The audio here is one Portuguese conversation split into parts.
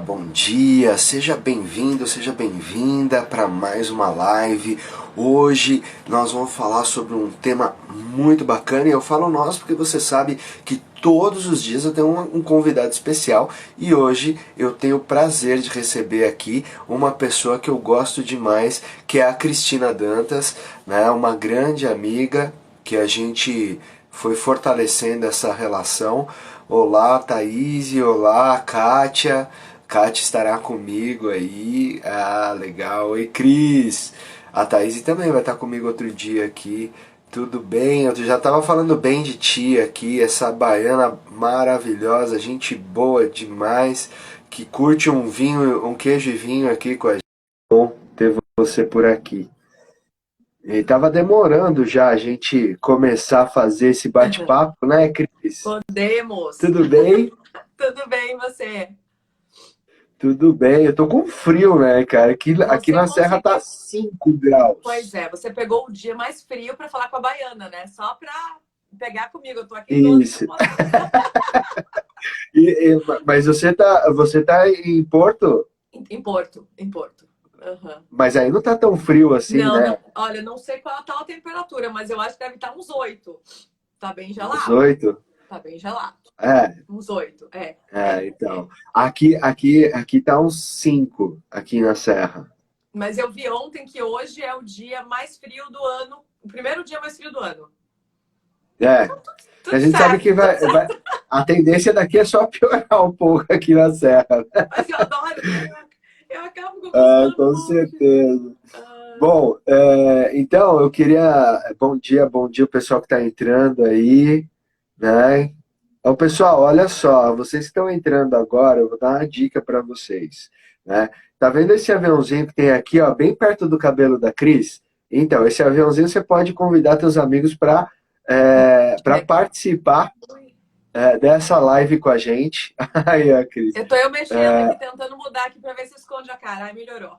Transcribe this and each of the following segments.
Bom dia, seja bem-vindo, seja bem-vinda para mais uma live. Hoje nós vamos falar sobre um tema muito bacana e eu falo nós porque você sabe que todos os dias eu tenho um convidado especial e hoje eu tenho o prazer de receber aqui uma pessoa que eu gosto demais, que é a Cristina Dantas, né? Uma grande amiga que a gente foi fortalecendo essa relação. Olá, Thaís, olá, Kátia. Kátia estará comigo aí. Ah, legal. Oi, Cris. A Thaís também vai estar comigo outro dia aqui. Tudo bem? Eu já estava falando bem de ti aqui, essa baiana maravilhosa, gente boa demais, que curte um vinho, um queijo e vinho aqui com a gente. Bom ter você por aqui. E tava demorando já a gente começar a fazer esse bate-papo, né, Cris? Podemos. Tudo bem? Tudo bem, e você? Tudo bem. Eu tô com frio, né, cara? Aqui na Serra tá conseguiu. 5 graus. Pois é, você pegou o dia mais frio para falar com a baiana, né? Só para pegar comigo. Eu tô aqui Isso. Mas você tá em Porto? Em Porto, em Porto. Uhum. Mas aí não tá tão frio assim, não, né? Não, olha, não sei qual tá a temperatura, mas eu acho que deve estar uns 8. Tá bem gelado. Uns 8? Tá bem gelado. É. Uns 8, Então. Aqui tá uns 5, aqui na Serra. Mas eu vi ontem que hoje é o dia mais frio do ano. O primeiro dia mais frio do ano. É. Então, tudo A gente certo, sabe que a tendência daqui é só piorar um pouco aqui na Serra. Mas eu adoro, né? Eu acabo gostando Com muito. certeza. Bom, então eu queria. Bom dia o pessoal que está entrando aí, né? Então, pessoal, olha só, vocês que estão entrando agora, eu vou dar uma dica para vocês, né? Tá vendo esse aviãozinho que tem aqui, ó, bem perto do cabelo da Cris? Então, esse aviãozinho você pode convidar seus amigos para participar dessa live com a gente. Aí, a Cris. Eu mexendo aqui, tentando mudar aqui para ver se esconde a cara. Ai, melhorou.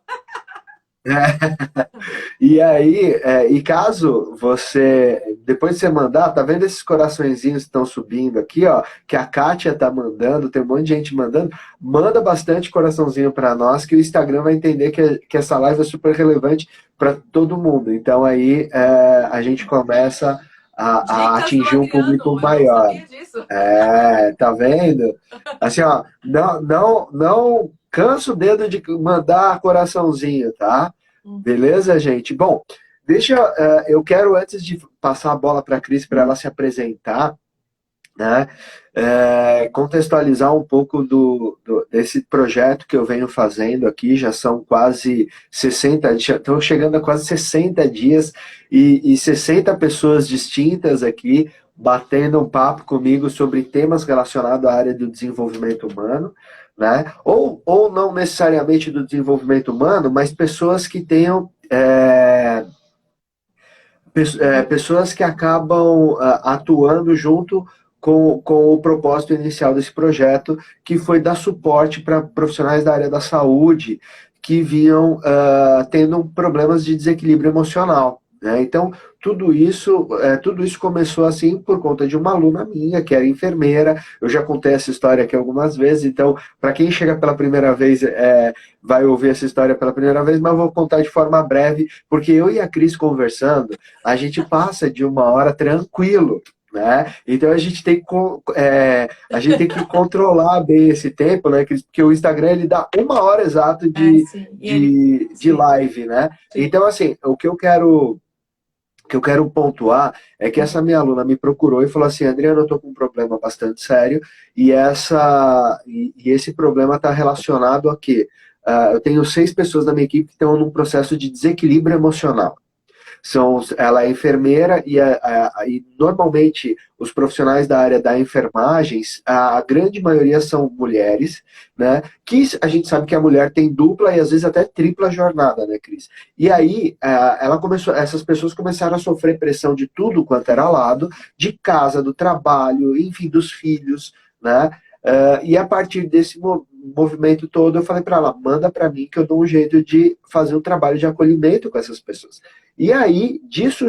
E aí, e caso você, depois de você mandar, tá vendo esses coraçõezinhos que estão subindo aqui, ó, que a Kátia tá mandando, tem um monte de gente mandando, manda bastante coraçãozinho para nós, que o Instagram vai entender que essa live é super relevante para todo mundo. Então aí a gente começa a atingir um público maior. Eu não sabia disso. Tá vendo? Assim, ó, não cansa o dedo de mandar coraçãozinho, tá? Beleza, gente? Bom, eu quero, antes de passar a bola para a Cris, para ela se apresentar, né, contextualizar um pouco desse projeto que eu venho fazendo aqui. Já são quase 60, estão chegando a quase 60 dias e 60 pessoas distintas aqui batendo um papo comigo sobre temas relacionados à área do desenvolvimento humano, né? Ou não necessariamente do desenvolvimento humano, mas pessoas que tenham pessoas que acabam atuando junto com o propósito inicial desse projeto, que foi dar suporte para profissionais da área da saúde que vinham tendo problemas de desequilíbrio emocional, né? Então, tudo isso começou assim por conta de uma aluna minha, que era enfermeira. Eu já contei essa história aqui algumas vezes, então, para quem chega pela primeira vez, vai ouvir essa história pela primeira vez, mas eu vou contar de forma breve, porque eu e a Cris conversando, a gente passa de 1 hora tranquilo, né? Então a gente tem que controlar bem esse tempo, né? Porque o Instagram ele dá 1 hora exato de live, né? Sim. Então, assim, o que eu quero pontuar é que essa minha aluna me procurou e falou assim: Adriano, eu estou com um problema bastante sério e esse problema está relacionado a quê? Eu tenho 6 pessoas da minha equipe que estão num processo de desequilíbrio emocional. Ela é enfermeira e normalmente os profissionais da área da enfermagem, a grande maioria são mulheres, né? Que a gente sabe que a mulher tem dupla e às vezes até tripla jornada, né, Cris? E aí essas pessoas começaram a sofrer pressão de tudo quanto era lado, de casa, do trabalho, enfim, dos filhos, né? E a partir desse movimento todo, eu falei para ela: manda para mim que eu dou um jeito de fazer um trabalho de acolhimento com essas pessoas. E aí, disso,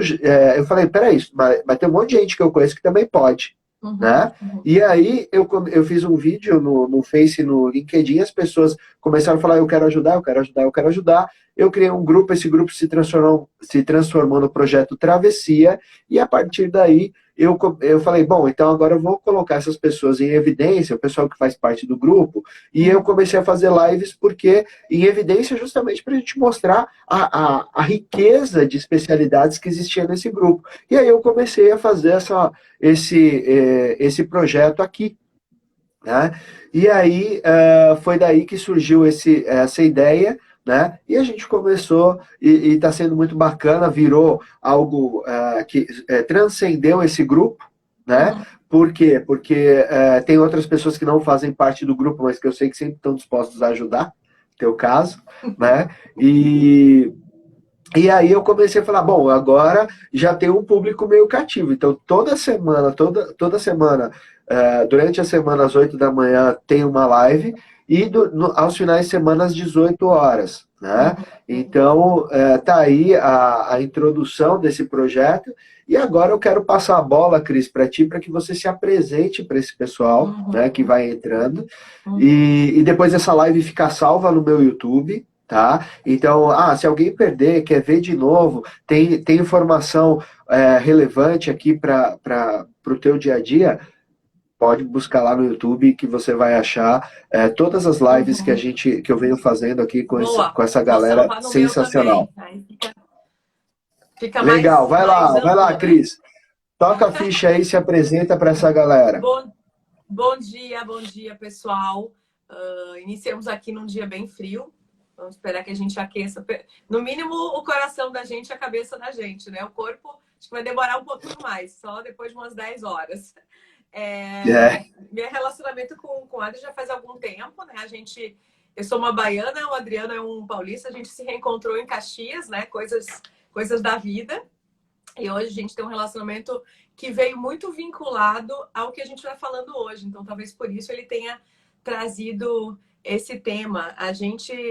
eu falei: peraí, mas tem um monte de gente que eu conheço que também pode. né? E aí eu fiz um vídeo no Face e no LinkedIn, as pessoas começaram a falar, eu quero ajudar, eu quero ajudar, eu quero ajudar. Eu criei um grupo, esse grupo se transformou no projeto Travessia, e a partir daí eu falei, bom, então agora eu vou colocar essas pessoas em evidência, o pessoal que faz parte do grupo, e eu comecei a fazer lives porque em evidência justamente para a gente mostrar a riqueza de especialidades que existia nesse grupo. E aí eu comecei a fazer esse projeto aqui, né? E aí foi daí que surgiu essa ideia, né? E a gente começou, e está sendo muito bacana, virou algo que transcendeu esse grupo, né? Por quê? Porque tem outras pessoas que não fazem parte do grupo, mas que eu sei que sempre estão dispostos a ajudar, teu caso, né? E aí eu comecei a falar, bom, agora já tem um público meio cativo. Então, toda semana, durante a semana, às 8 da manhã, tem uma live, e aos finais de semana, às 18 horas. Né? Então, tá aí a introdução desse projeto. E agora eu quero passar a bola, Cris, para ti, para que você se apresente para esse pessoal, né, que vai entrando. E depois essa live fica salva no meu YouTube. Tá? Então, se alguém perder, quer ver de novo, tem informação relevante aqui para o teu dia a dia, pode buscar lá no YouTube que você vai achar todas as lives que eu venho fazendo aqui com essa galera sensacional. Fica Legal, vai amplo, lá, né? Cris. Toca a ficha aí e se apresenta para essa galera. Bom dia, pessoal. Iniciamos aqui num dia bem frio. Vamos esperar que a gente aqueça, no mínimo, o coração da gente e a cabeça da gente, né? O corpo, acho que vai demorar um pouquinho mais, só depois de umas 10 horas. Meu relacionamento com o Adri já faz algum tempo, né? Eu sou uma baiana, o Adriano é um paulista, a gente se reencontrou em Caxias, né? Coisas da vida. E hoje a gente tem um relacionamento que veio muito vinculado ao que a gente vai falando hoje. Então, talvez por isso ele tenha trazido esse tema.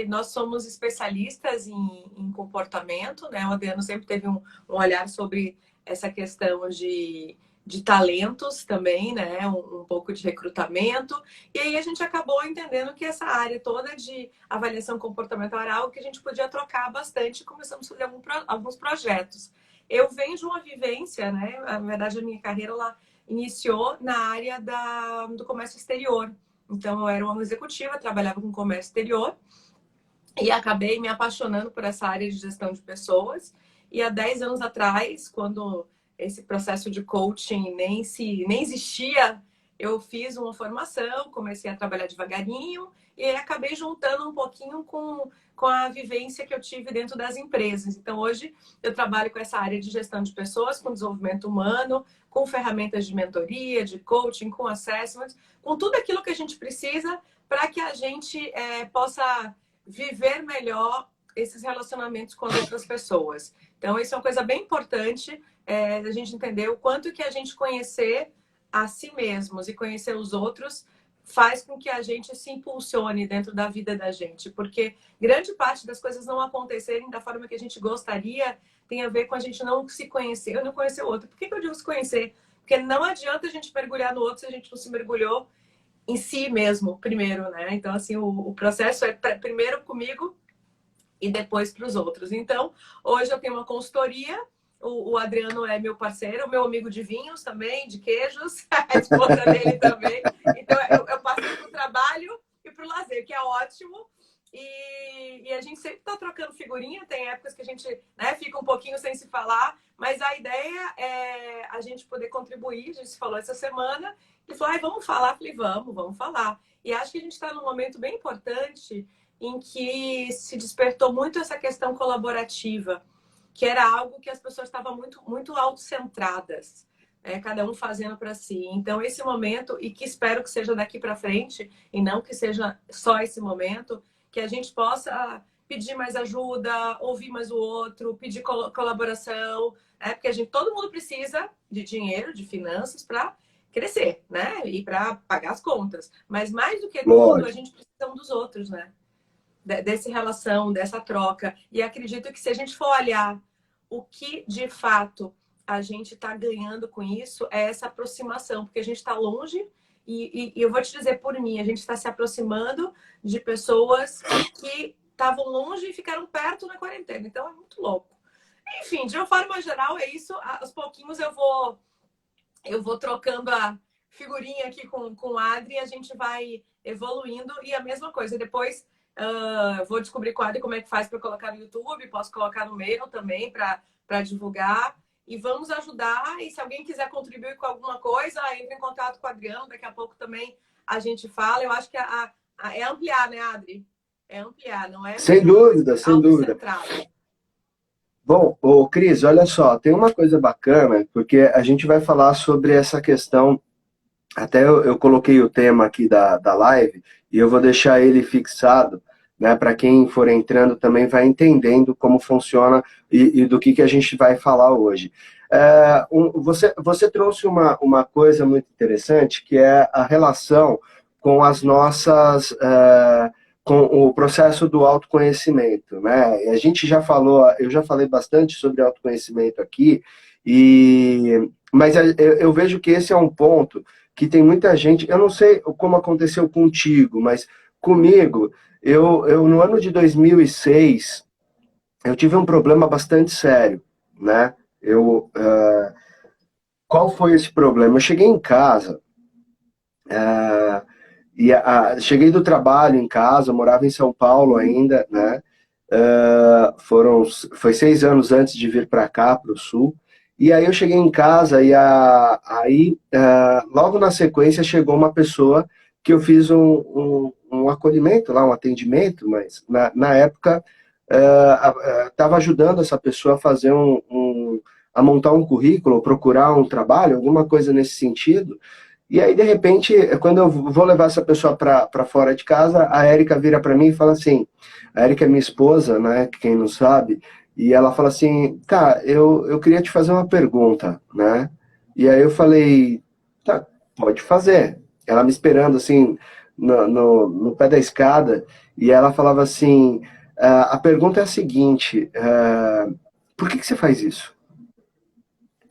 Nós somos especialistas em comportamento, né? O Adriano sempre teve um olhar sobre essa questão de talentos também, né? Um pouco de recrutamento. E aí a gente acabou entendendo que essa área toda de avaliação comportamental era algo que a gente podia trocar bastante e começamos a fazer alguns projetos. Eu venho de uma vivência, né? Na verdade, a minha carreira ela iniciou na área do comércio exterior. Então, eu era uma executiva, trabalhava com comércio exterior e acabei me apaixonando por essa área de gestão de pessoas. E há 10 anos atrás, quando esse processo de coaching nem existia, eu fiz uma formação, comecei a trabalhar devagarinho e acabei juntando um pouquinho com a vivência que eu tive dentro das empresas. Então, hoje, eu trabalho com essa área de gestão de pessoas, com desenvolvimento humano, com ferramentas de mentoria, de coaching, com assessment, com tudo aquilo que a gente precisa para que a gente possa viver melhor esses relacionamentos com as outras pessoas. Então, isso é uma coisa bem importante, a gente entender o quanto que a gente conhecer a si mesmos e conhecer os outros faz com que a gente se impulsione dentro da vida da gente, porque grande parte das coisas não acontecerem da forma que a gente gostaria tem a ver com a gente não se conhecer ou não conhecer o outro. Por que eu digo se conhecer? Porque não adianta a gente mergulhar no outro se a gente não se mergulhou em si mesmo primeiro, né? Então, assim, o processo é primeiro comigo e depois para os outros. Então, hoje eu tenho uma consultoria. O Adriano é meu parceiro, meu amigo de vinhos também, de queijos, a esposa dele também. Então, eu passei para o trabalho e para o lazer, que é ótimo. E a gente sempre está trocando figurinha. Tem épocas que a gente fica um pouquinho sem se falar, mas a ideia é a gente poder contribuir. A gente se falou essa semana e falou, vamos falar. Eu falei, vamos falar. E acho que a gente está num momento bem importante em que se despertou muito essa questão colaborativa, que era algo que as pessoas estavam muito autocentradas, né? Cada um fazendo para si. Então, esse momento, e que espero que seja daqui para frente, e não que seja só esse momento, que a gente possa pedir mais ajuda, ouvir mais o outro, pedir colaboração, né? Porque todo mundo precisa de dinheiro, de finanças para crescer, né? E para pagar as contas. Mas mais do que tudo, a gente precisa um dos outros, né? Dessa relação, dessa troca. E acredito que se a gente for olhar o que, de fato, a gente está ganhando com isso é essa aproximação, porque a gente está longe e eu vou te dizer por mim, a gente está se aproximando de pessoas que estavam longe e ficaram perto na quarentena. Então é muito louco. Enfim, de uma forma geral é isso. Aos pouquinhos eu vou trocando a figurinha aqui com o Adri e a gente vai evoluindo. E a mesma coisa, depois vou descobrir com o Adri como é que faz para colocar no YouTube, posso colocar no meu também para divulgar. E vamos ajudar. E se alguém quiser contribuir com alguma coisa, entre em contato com o Adriano. Daqui a pouco também a gente fala. Eu acho que é ampliar, né, Adri? É ampliar, não é? Sem dúvida, sem dúvida. Centrado. Bom, ô Cris, olha só, tem uma coisa bacana, porque a gente vai falar sobre essa questão, até eu coloquei o tema aqui da live, e eu vou deixar ele fixado, né, para quem for entrando também vai entendendo como funciona e do que a gente vai falar hoje. Você trouxe uma coisa muito interessante, que é a relação com as nossas... com o processo do autoconhecimento, né? A gente já falou, eu já falei bastante sobre autoconhecimento aqui, mas eu vejo que esse é um ponto que tem muita gente, eu não sei como aconteceu contigo, mas comigo, eu no ano de 2006, eu tive um problema bastante sério, né? Qual foi esse problema? Eu cheguei em casa, cheguei do trabalho em casa, eu morava em São Paulo ainda, né? Foi 6 anos antes de vir para cá, para o Sul. E aí eu cheguei em casa e logo na sequência chegou uma pessoa que eu fiz um acolhimento lá, um atendimento, mas na época estava ajudando essa pessoa a fazer a montar um currículo, procurar um trabalho, alguma coisa nesse sentido. E aí, de repente, quando eu vou levar essa pessoa para fora de casa, a Érica vira para mim e fala assim, a Érica é minha esposa, né, quem não sabe, e ela fala assim, tá, eu queria te fazer uma pergunta, né? E aí eu falei, tá, pode fazer. Ela me esperando, assim, no pé da escada, e ela falava assim, a pergunta é a seguinte, por que você faz isso?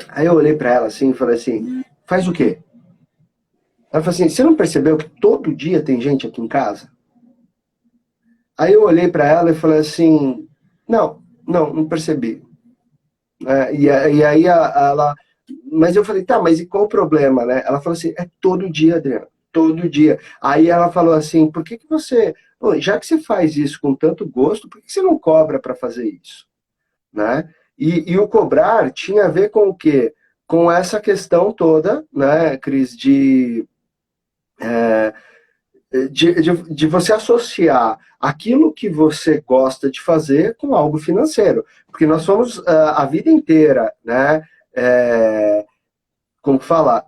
Aí eu olhei para ela assim e falei assim, faz o quê? Ela falou assim, você não percebeu que todo dia tem gente aqui em casa? Aí eu olhei para ela e falei assim, não percebi. E aí ela... Mas eu falei, tá, mas e qual o problema, né? Ela falou assim, é todo dia, Adriana, todo dia. Aí ela falou assim, por que você... Pô, já que você faz isso com tanto gosto, por que você não cobra para fazer isso? Né? E o cobrar tinha a ver com o quê? Com essa questão toda, né, Cris, de você associar aquilo que você gosta de fazer com algo financeiro. Porque nós somos a vida inteira, né? Como que fala?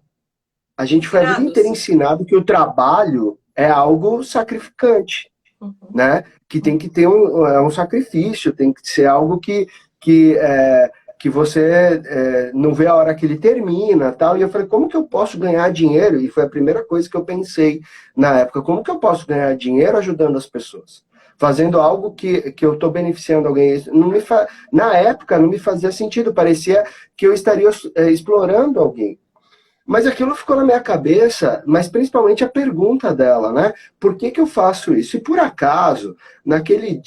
A gente foi a vida inteira ensinado que o trabalho é algo sacrificante, né? Que tem que ter um sacrifício, tem que ser algo que você não vê a hora que ele termina, tal. E eu falei, como que eu posso ganhar dinheiro? E foi a primeira coisa que eu pensei na época, como que eu posso ganhar dinheiro ajudando as pessoas? Fazendo algo que eu estou beneficiando alguém. Na época não me fazia sentido, parecia que eu estaria explorando alguém. Mas aquilo ficou na minha cabeça, mas principalmente a pergunta dela, né? Por que eu faço isso? E por acaso,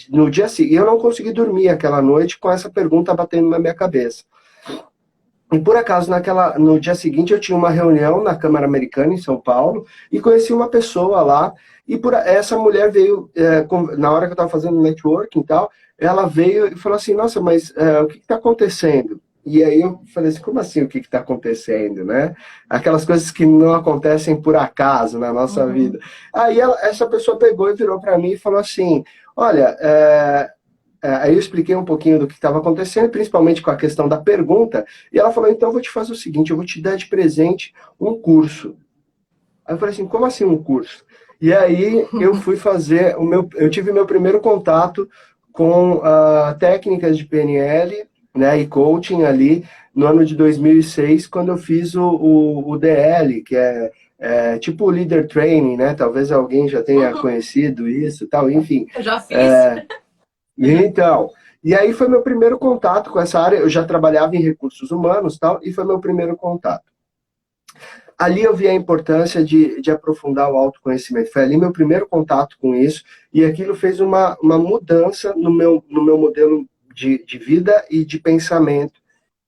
no dia seguinte, eu não consegui dormir aquela noite com essa pergunta batendo na minha cabeça. E por acaso, no dia seguinte, eu tinha uma reunião na Câmara Americana, em São Paulo, e conheci uma pessoa lá, e essa mulher veio, na hora que eu estava fazendo networking e tal, ela veio e falou assim, nossa, mas o que está acontecendo? E aí eu falei assim, como assim o que está acontecendo, né? Aquelas coisas que não acontecem por acaso na nossa vida. Aí essa pessoa pegou e virou para mim e falou assim, olha, aí eu expliquei um pouquinho do que estava acontecendo, principalmente com a questão da pergunta, e ela falou, então eu vou te fazer o seguinte, eu vou te dar de presente um curso. Aí eu falei assim, como assim um curso? E aí eu fui fazer, eu tive meu primeiro contato com técnicas de PNL, né, e coaching ali no ano de 2006, quando eu fiz o DL, que é tipo o Leader Training, né? Talvez alguém já tenha conhecido isso, tal, enfim. Eu já fiz. Então, E aí foi meu primeiro contato com essa área. Eu já trabalhava em recursos humanos e tal, e foi meu primeiro contato. Ali eu vi a importância de aprofundar o autoconhecimento. Foi ali meu primeiro contato com isso, e aquilo fez uma mudança no meu modelo de vida e de pensamento.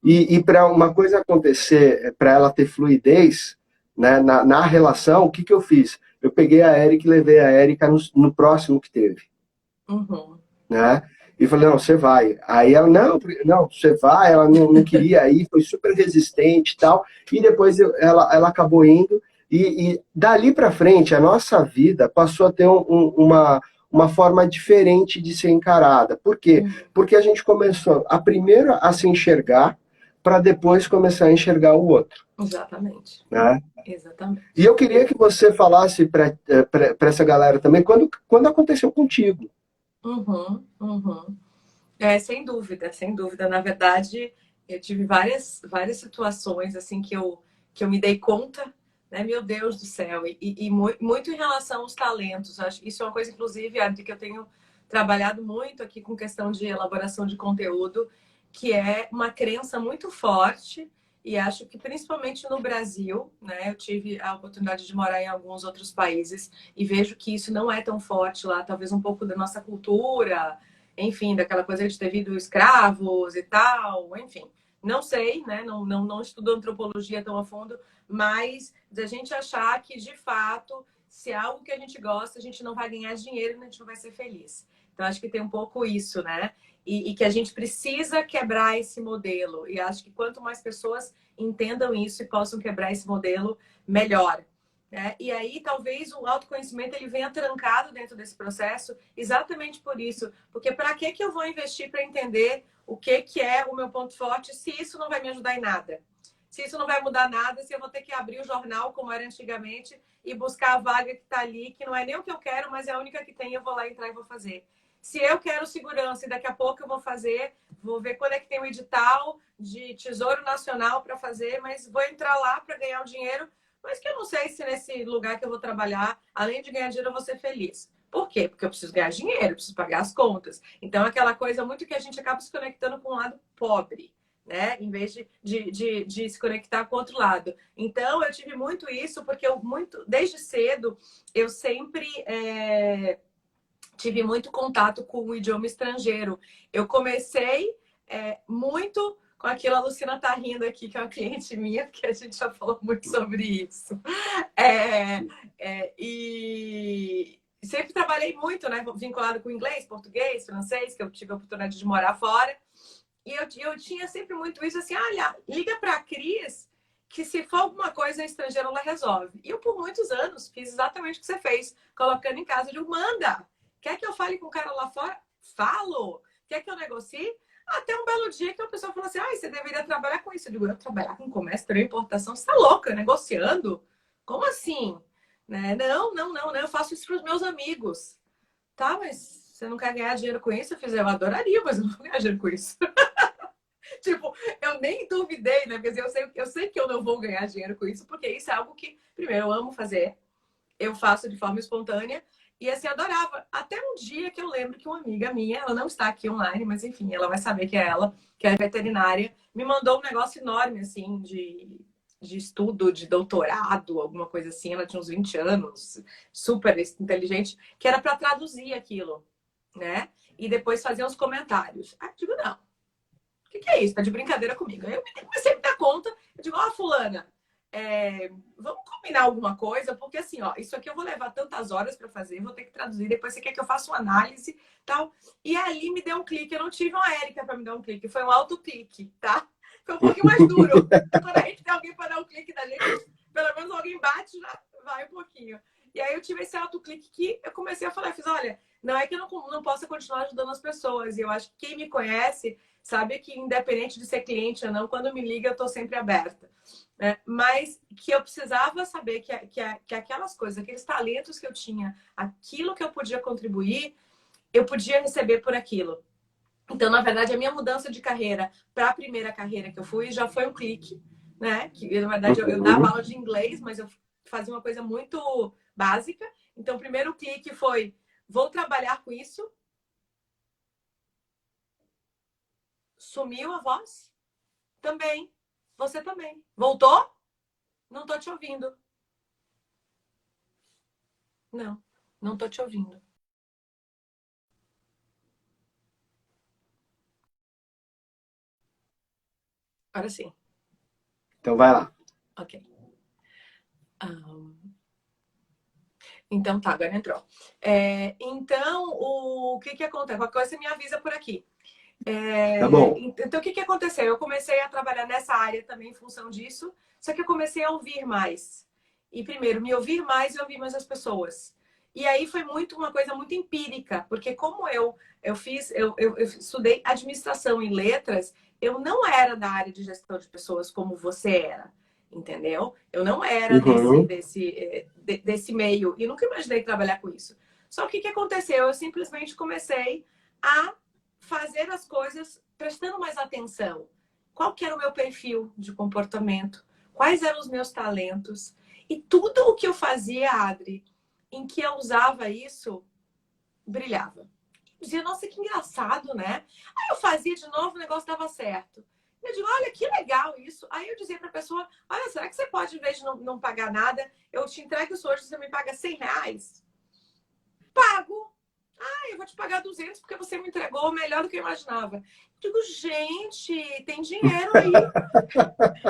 E para uma coisa acontecer, para ela ter fluidez, né, na relação, o que, que eu fiz? Eu peguei a Érica e levei a Érica no próximo que teve. Uhum. Né? E falei, não, você vai. Aí ela, não, você vai, ela não queria ir, foi super resistente e tal. E depois ela acabou indo. E dali para frente, a nossa vida passou a ter uma forma diferente de ser encarada. Por quê? Porque a gente começou a primeiro a se enxergar, para depois começar a enxergar o outro. Exatamente. Né? Exatamente. E eu queria que você falasse para essa galera também, quando aconteceu contigo. Uhum, uhum. Sem dúvida, sem dúvida. Na verdade, eu tive várias situações assim que eu me dei conta, né? Meu Deus do céu. E muito em relação aos talentos. Isso é uma coisa, inclusive, Adri, que eu tenho trabalhado muito aqui com questão de elaboração de conteúdo, que é uma crença muito forte. E acho que principalmente no Brasil, né? Eu tive a oportunidade de morar em alguns outros países e vejo que isso não é tão forte lá, talvez um pouco da nossa cultura, enfim, daquela coisa de ter vindo escravos e tal, enfim. Não sei, né? Não estudo antropologia tão a fundo, mas da gente achar que, de fato, se é algo que a gente gosta, a gente não vai ganhar dinheiro e a gente não vai ser feliz. Então, acho que tem um pouco isso, né? E que a gente precisa quebrar esse modelo. E acho que quanto mais pessoas entendam isso e possam quebrar esse modelo, melhor. E aí, talvez o autoconhecimento ele venha trancado dentro desse processo exatamente por isso. Porque para que eu vou investir para entender o que é o meu ponto forte se isso não vai me ajudar em nada? Se isso não vai mudar nada, se eu vou ter que abrir o jornal como era antigamente e buscar a vaga que está ali, que não é nem o que eu quero, mas é a única que tem, eu vou lá entrar e vou fazer. Se eu quero segurança e daqui a pouco eu vou fazer, vou ver quando é que tem um edital de Tesouro Nacional para fazer, mas vou entrar lá para ganhar o dinheiro, mas que eu não sei se nesse lugar que eu vou trabalhar, além de ganhar dinheiro, eu vou ser feliz. Por quê? Porque eu preciso ganhar dinheiro, eu preciso pagar as contas. Então, aquela coisa muito que a gente acaba se conectando com o lado pobre, né? Em vez de se conectar com o outro lado. Então, eu tive muito isso, porque desde cedo, eu sempre tive muito contato com o idioma estrangeiro. Eu comecei muito com aquilo, a Lucina tá rindo aqui, que é uma cliente minha, porque a gente já falou muito sobre isso. E sempre trabalhei muito, né? Vinculado com inglês, português, francês, que eu tive a oportunidade de morar fora. E eu tinha sempre muito isso assim, olha, liga para a Cris, que se for alguma coisa estrangeira, ela resolve. E eu, por muitos anos, fiz exatamente o que você fez, colocando em casa, eu digo, manda! Quer que eu fale com o cara lá fora? Falo! Quer que eu negocie? Até um belo dia que uma pessoa falou assim, você deveria trabalhar com isso. Eu digo, eu trabalhar com comércio, exterior, importação? Você tá louca, negociando? Como assim? Né? Não, eu faço isso para os meus amigos. Tá, mas você não quer ganhar dinheiro com isso? Eu adoraria, mas eu não vou ganhar dinheiro com isso. Tipo, eu nem duvidei, né? Porque eu sei que eu não vou ganhar dinheiro com isso, porque isso é algo que, primeiro, eu amo fazer, eu faço de forma espontânea, e assim, adorava. Até um dia que eu lembro que uma amiga minha, ela não está aqui online, mas enfim, ela vai saber que é ela, que é veterinária, me mandou um negócio enorme, assim, de estudo, de doutorado, alguma coisa assim. Ela tinha uns 20 anos, super inteligente, que era para traduzir aquilo, né? E depois fazer uns comentários. Eu digo, não. O que é isso? Tá de brincadeira comigo. Aí eu comecei a me dar conta. Eu digo, fulana, vamos combinar alguma coisa, porque assim, isso aqui eu vou levar tantas horas para fazer, vou ter que traduzir, depois você quer que eu faça uma análise, tal. E ali me deu um clique. Eu não tive uma Érica para me dar um clique, foi um autoclique, tá? Foi um pouquinho mais duro. Quando a gente tem alguém para dar um clique da gente, pelo menos alguém bate, já vai um pouquinho. E aí eu tive esse autoclique que eu comecei a falar, eu fiz, olha, não é que eu não possa continuar ajudando as pessoas. E eu acho que quem me conhece sabe que independente de ser cliente ou não, quando me liga eu estou sempre aberta. Né? Mas que eu precisava saber que aquelas coisas, aqueles talentos que eu tinha, aquilo que eu podia contribuir, eu podia receber por aquilo. Então, na verdade, a minha mudança de carreira para a primeira carreira que eu fui já foi um clique, né? Que, na verdade, eu dava aula de inglês, mas eu fazia uma coisa muito básica. Então, o primeiro clique foi, vou trabalhar com isso. Sumiu a voz? Também. Você também. Voltou? Não tô te ouvindo. Não, não tô te ouvindo. Agora sim. Então vai lá. Ok. Então tá, agora entrou. Então, o que acontece? Qualquer coisa você me avisa por aqui. Tá bom. Então, o que aconteceu? Eu comecei a trabalhar nessa área também em função disso, só que eu comecei a ouvir mais. E primeiro, me ouvir mais e ouvir mais as pessoas. E aí foi uma coisa muito empírica, porque como eu estudei administração e letras, eu não era da área de gestão de pessoas como você era, entendeu? Eu não era Uhum. desse meio e nunca imaginei trabalhar com isso. Só que o que aconteceu? Eu simplesmente comecei a fazer as coisas prestando mais atenção. Qual que era o meu perfil de comportamento? Quais eram os meus talentos? E tudo o que eu fazia, Adri, em que eu usava isso, brilhava. Eu dizia, nossa, que engraçado, né? Aí eu fazia de novo, o negócio dava certo. Eu digo, olha, que legal isso. Aí eu dizia para a pessoa, olha, será que você pode, em vez de não pagar nada, eu te entrego isso hoje, você me paga R$ 100? Pago. Eu vou te pagar 200 porque você me entregou melhor do que eu imaginava. Eu digo, gente, tem dinheiro aí.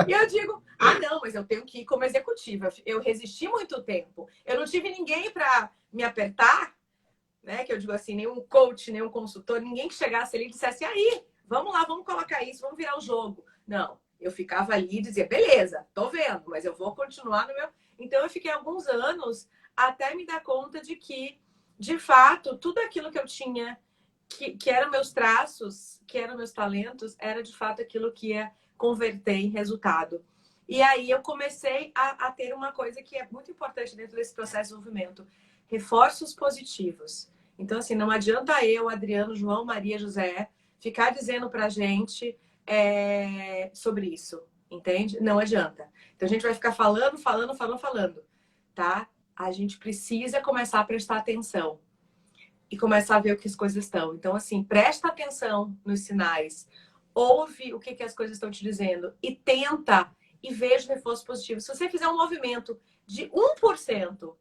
E eu digo, não, mas eu tenho que ir como executiva. Eu resisti muito tempo. Eu não tive ninguém para me apertar, né? Que eu digo assim, nenhum coach, nenhum consultor, ninguém que chegasse ali e dissesse, aí, vamos lá, vamos colocar isso, vamos virar o jogo. Não, eu ficava ali e dizia, beleza, tô vendo, mas eu vou continuar no meu... Então eu fiquei alguns anos até me dar conta de que, de fato, tudo aquilo que eu tinha, que eram meus traços, que eram meus talentos, era de fato aquilo que ia converter em resultado. E aí eu comecei a ter uma coisa que é muito importante dentro desse processo de desenvolvimento: reforços positivos. Então, assim, não adianta eu, Adriano, João, Maria, José, ficar dizendo pra gente sobre isso, entende? Não adianta. Então, a gente vai ficar falando, tá? A gente precisa começar a prestar atenção e começar a ver o que as coisas estão. Então, assim, presta atenção nos sinais, ouve o que as coisas estão te dizendo e tenta e veja reforço positivo. Se você fizer um movimento de 1%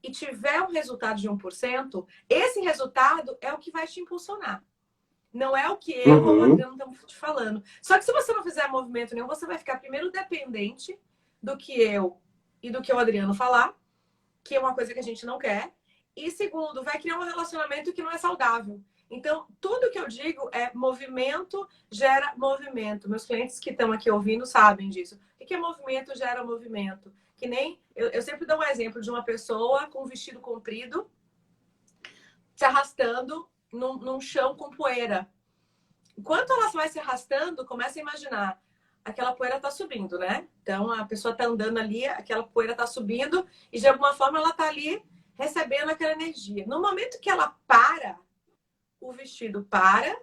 e tiver um resultado de 1%, esse resultado é o que vai te impulsionar. Não é o que eu ou o Uhum. Adriano estamos te falando. Só que se você não fizer movimento nenhum, você vai ficar primeiro dependente do que eu e do que o Adriano falar, que é uma coisa que a gente não quer. E segundo, vai criar um relacionamento que não é saudável. Então, tudo que eu digo é movimento gera movimento. Meus clientes que estão aqui ouvindo sabem disso. O que é movimento gera movimento? Que nem... Eu sempre dou um exemplo de uma pessoa com um vestido comprido se arrastando num chão com poeira. Enquanto ela vai se arrastando, começa a imaginar. Aquela poeira está subindo, né? Então, a pessoa está andando ali, aquela poeira está subindo e, de alguma forma, ela está ali recebendo aquela energia. No momento que ela para, o vestido para,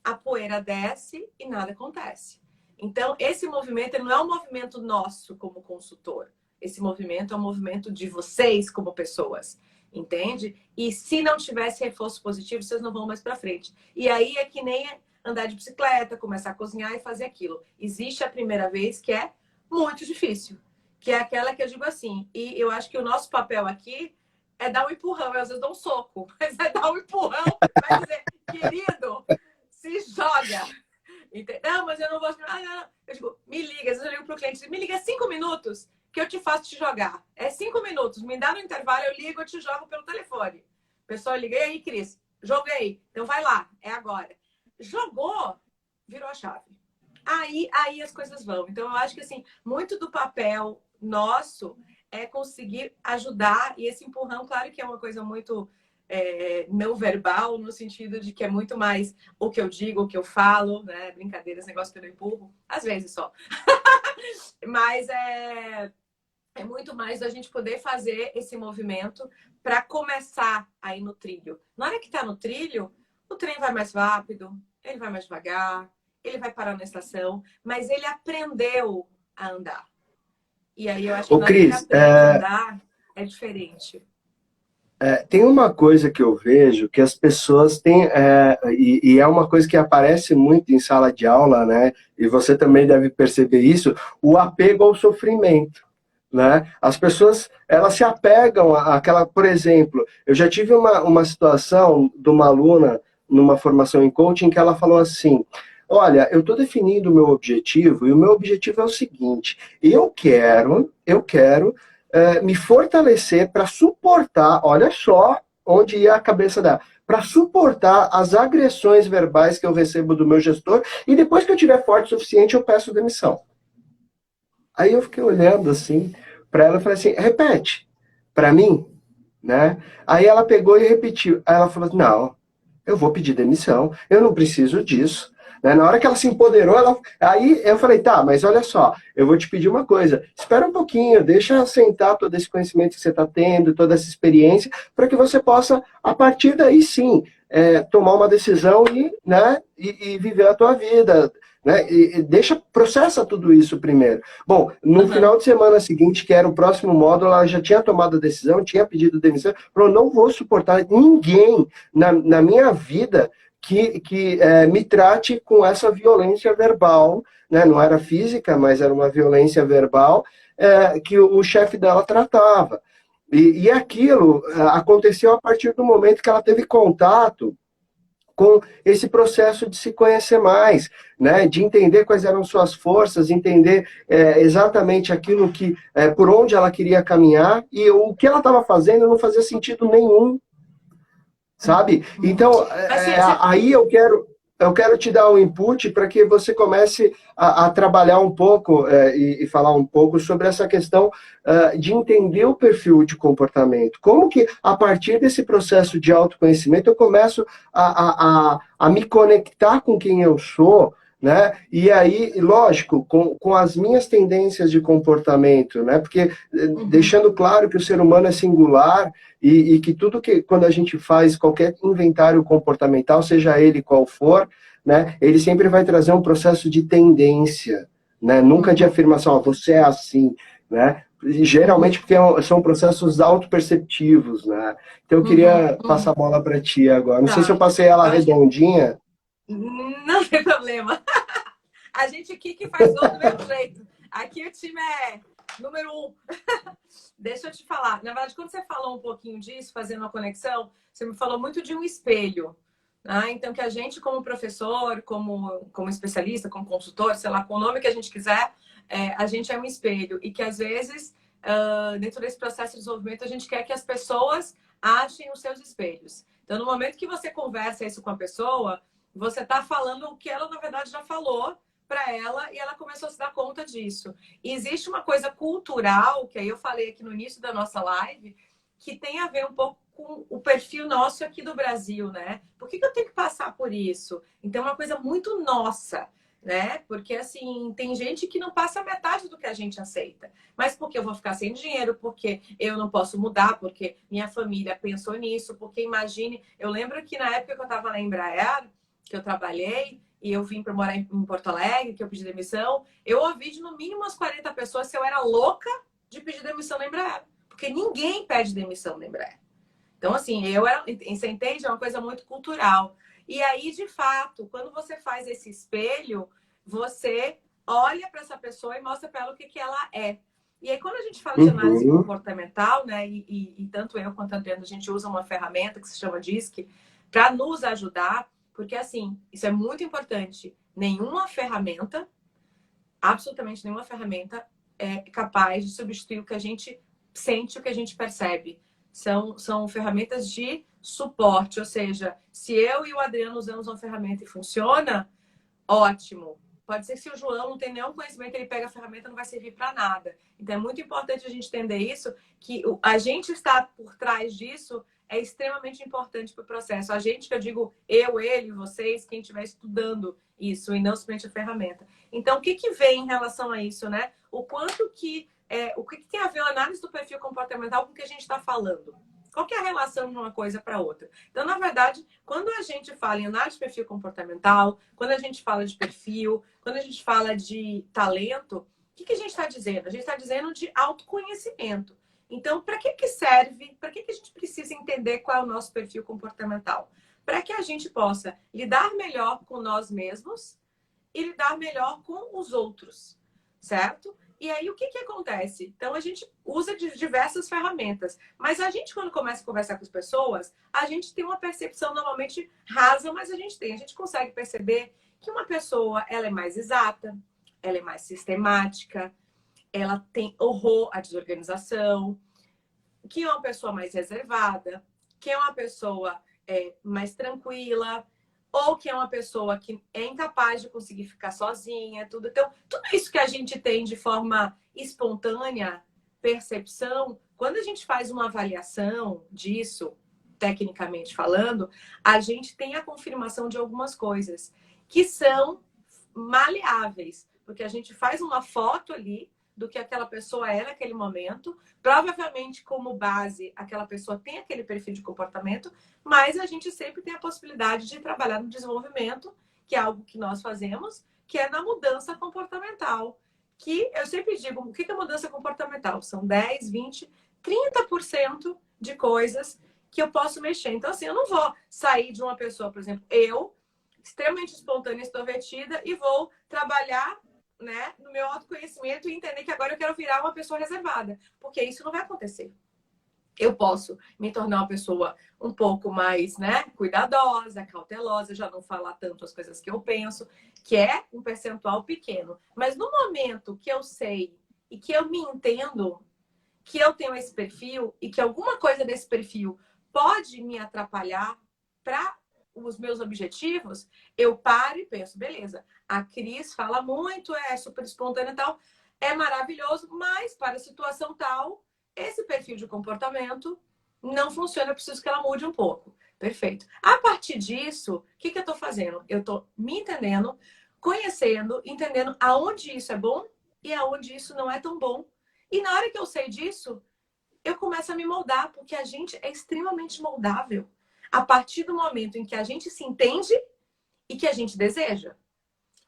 a poeira desce e nada acontece. Então, esse movimento ele não é um movimento nosso como consultor. Esse movimento é um movimento de vocês como pessoas, entende? E se não tivesse reforço positivo, vocês não vão mais para frente. E aí é que nem andar de bicicleta, começar a cozinhar e fazer aquilo. Existe a primeira vez que é muito difícil, que é aquela que eu digo assim. E eu acho que o nosso papel aqui é dar um empurrão. Eu às vezes dou um soco, mas é dar um empurrão, vai dizer, querido, se joga. Não, mas eu não vou. Eu digo, me liga. Às vezes eu ligo pro cliente, me liga 5 minutos que eu te faço te jogar. É 5 minutos. Me dá no intervalo, eu ligo, eu te jogo pelo telefone. O pessoal liga, e aí, Cris? Joguei. Então vai lá, é agora. Jogou, virou a chave. Aí as coisas vão. Então eu acho que assim, muito do papel nosso é conseguir ajudar, e esse empurrão, claro que é uma coisa muito não verbal, no sentido de que é muito mais o que eu digo, o que eu falo, né? Brincadeira, esse negócio que eu não empurro, às vezes só. Mas é muito mais a gente poder fazer esse movimento para começar a ir no trilho. Na hora que está no trilho, o trem vai mais rápido, ele vai mais devagar, ele vai parar na estação, mas ele aprendeu a andar. E aí eu acho que Ô, na hora que ele Cris, aprende a andar, é diferente. Tem uma coisa que eu vejo que as pessoas têm, e é uma coisa que aparece muito em sala de aula, né? E você também deve perceber isso, o apego ao sofrimento, né? As pessoas, elas se apegam àquela, por exemplo, eu já tive uma situação de uma aluna numa formação em coaching que ela falou assim, olha, eu estou definindo o meu objetivo e o meu objetivo é o seguinte, eu quero me fortalecer para suportar, olha só onde ia a cabeça dela, para suportar as agressões verbais que eu recebo do meu gestor e depois que eu tiver forte o suficiente eu peço demissão. Aí eu fiquei olhando assim para ela e falei assim, repete para mim, né? Aí ela pegou e repetiu. Aí ela falou, não, eu vou pedir demissão, eu não preciso disso. Né? Na hora que ela se empoderou, aí eu falei, tá, mas olha só, eu vou te pedir uma coisa, espera um pouquinho, deixa assentar todo esse conhecimento que você está tendo, toda essa experiência, para que você possa, a partir daí sim, tomar uma decisão né, e viver a tua vida. Né? E deixa, processa tudo isso primeiro. Bom, no Uhum. final de semana seguinte, que era o próximo módulo, ela já tinha tomado a decisão, tinha pedido demissão, falou, não vou suportar ninguém na minha vida que me trate com essa violência verbal, né? Não era física, mas era uma violência verbal que o chefe dela tratava. E aquilo aconteceu a partir do momento que ela teve contato com esse processo de se conhecer mais, né? De entender quais eram suas forças, entender exatamente aquilo por onde ela queria caminhar e o que ela estava fazendo não fazia sentido nenhum, sabe? Uhum. Então, Mas aí eu quero te dar um input para que você comece a trabalhar um pouco e falar um pouco sobre essa questão de entender o perfil de comportamento. Como que, a partir desse processo de autoconhecimento, eu começo a me conectar com quem eu sou, né? E aí, lógico, com as minhas tendências de comportamento, né? Porque Uhum. deixando claro que o ser humano é singular e que tudo que, quando a gente faz qualquer inventário comportamental, seja ele qual for, né, ele sempre vai trazer um processo de tendência, né, nunca de Uhum. afirmação, ó, você é assim, né, e geralmente Uhum. porque são processos autoperceptivos, né, então eu Uhum. queria passar a Uhum. bola para ti agora, não sei se eu Tá. passei ela Eu acho que redondinha. não tem problema. A gente aqui que faz gol do mesmo jeito. Aqui o time é número um. Deixa eu te falar. Na verdade, quando você falou um pouquinho disso, fazendo uma conexão, você me falou muito de um espelho. Né? Então, que a gente, como professor, como especialista, como consultor, sei lá, com o nome que a gente quiser, a gente é um espelho. E que, às vezes, dentro desse processo de desenvolvimento, a gente quer que as pessoas achem os seus espelhos. Então, no momento que você conversa isso com a pessoa, você está falando o que ela, na verdade, já falou para ela e ela começou a se dar conta disso. E existe uma coisa cultural, que aí eu falei aqui no início da nossa live, que tem a ver um pouco com o perfil nosso aqui do Brasil, né? Por que eu tenho que passar por isso? Então, é uma coisa muito nossa, né? Porque, assim, tem gente que não passa metade do que a gente aceita. Mas porque eu vou ficar sem dinheiro, porque eu não posso mudar, porque minha família pensou nisso, porque imagine... Eu lembro que na época que eu estava na Embraer, que eu trabalhei, e eu vim para morar em Porto Alegre, que eu pedi demissão, eu ouvi de no mínimo umas 40 pessoas se eu era louca de pedir demissão na Embraer. Porque ninguém pede demissão na Embraer. Então, assim, você entende? É uma coisa muito cultural. E aí, de fato, quando você faz esse espelho, você olha para essa pessoa e mostra para ela o que ela é. E aí, quando a gente fala de análise Uhum. comportamental, né, e tanto eu quanto a Adriana, a gente usa uma ferramenta que se chama DISC para nos ajudar, porque, assim, isso é muito importante. Nenhuma ferramenta, absolutamente nenhuma ferramenta, é capaz de substituir o que a gente sente, o que a gente percebe. São ferramentas de suporte, ou seja, se eu e o Adriano usamos uma ferramenta e funciona, ótimo. Pode ser que se o João não tem nenhum conhecimento, ele pega a ferramenta, não vai servir para nada. Então é muito importante a gente entender isso, que a gente estar por trás disso é extremamente importante para o processo. A gente, que eu digo eu, ele, vocês, quem estiver estudando isso e não somente a ferramenta. Então, o que vem em relação a isso, né? O que tem a ver a análise do perfil comportamental com o que a gente está falando? Qual que é a relação de uma coisa para outra? Então, na verdade, quando a gente fala em análise de perfil comportamental, quando a gente fala de perfil, quando a gente fala de talento, o que a gente está dizendo? A gente está dizendo de autoconhecimento. Então, para que que serve? Para que que a gente precisa entender qual é o nosso perfil comportamental? Para que a gente possa lidar melhor com nós mesmos e lidar melhor com os outros, certo? E aí, o que que acontece? Então, a gente usa de diversas ferramentas, mas a gente, quando começa a conversar com as pessoas, a gente tem uma percepção normalmente rasa, mas a gente consegue perceber que uma pessoa, ela é mais exata, ela é mais sistemática, ela tem horror à desorganização, que é uma pessoa mais reservada, que é uma pessoa mais tranquila, ou que é uma pessoa que é incapaz de conseguir ficar sozinha, tudo. Então, tudo isso que a gente tem de forma espontânea, percepção, quando a gente faz uma avaliação disso, tecnicamente falando, a gente tem a confirmação de algumas coisas que são maleáveis, porque a gente faz uma foto ali do que aquela pessoa é naquele momento. Provavelmente, como base, aquela pessoa tem aquele perfil de comportamento, mas a gente sempre tem a possibilidade de trabalhar no desenvolvimento, que é algo que nós fazemos, que é na mudança comportamental. Que eu sempre digo, o que é mudança comportamental? São 10, 20, 30% de coisas que eu posso mexer. Então, assim, eu não vou sair de uma pessoa, por exemplo, eu, extremamente espontânea, extrovertida, e vou trabalhar, né, no meu autoconhecimento e entender que agora eu quero virar uma pessoa reservada, porque isso não vai acontecer. Eu posso me tornar uma pessoa um pouco mais, né, cuidadosa, cautelosa, já não falar tanto as coisas que eu penso, que é um percentual pequeno. Mas no momento que eu sei e que eu me entendo que eu tenho esse perfil e que alguma coisa desse perfil pode me atrapalhar para os meus objetivos, eu paro e penso, beleza, a Cris fala muito, é super espontânea e tal, é maravilhoso, mas para a situação tal, esse perfil de comportamento não funciona, eu preciso que ela mude um pouco. Perfeito. A partir disso, o que eu estou fazendo? Eu estou me entendendo, conhecendo, entendendo aonde isso é bom e aonde isso não é tão bom. E na hora que eu sei disso, eu começo a me moldar, porque a gente é extremamente moldável a partir do momento em que a gente se entende e que a gente deseja.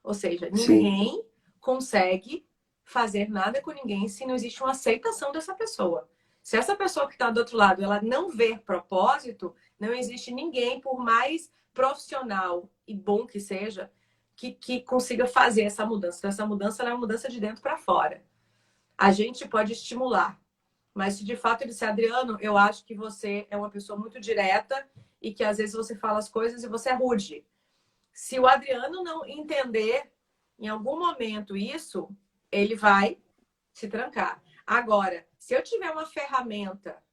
Ou seja, Sim. ninguém consegue fazer nada com ninguém se não existe uma aceitação dessa pessoa. Se essa pessoa que está do outro lado, ela não ver propósito, não existe ninguém, por mais profissional e bom que seja, que consiga fazer essa mudança. Então, essa mudança é uma mudança de dentro para fora. A gente pode estimular, mas se de fato ele disser, Adriano, eu acho que você é uma pessoa muito direta e que às vezes você fala as coisas e você é rude. Se o Adriano não entender em algum momento isso, ele vai se trancar. Agora, se eu tiver uma ferramenta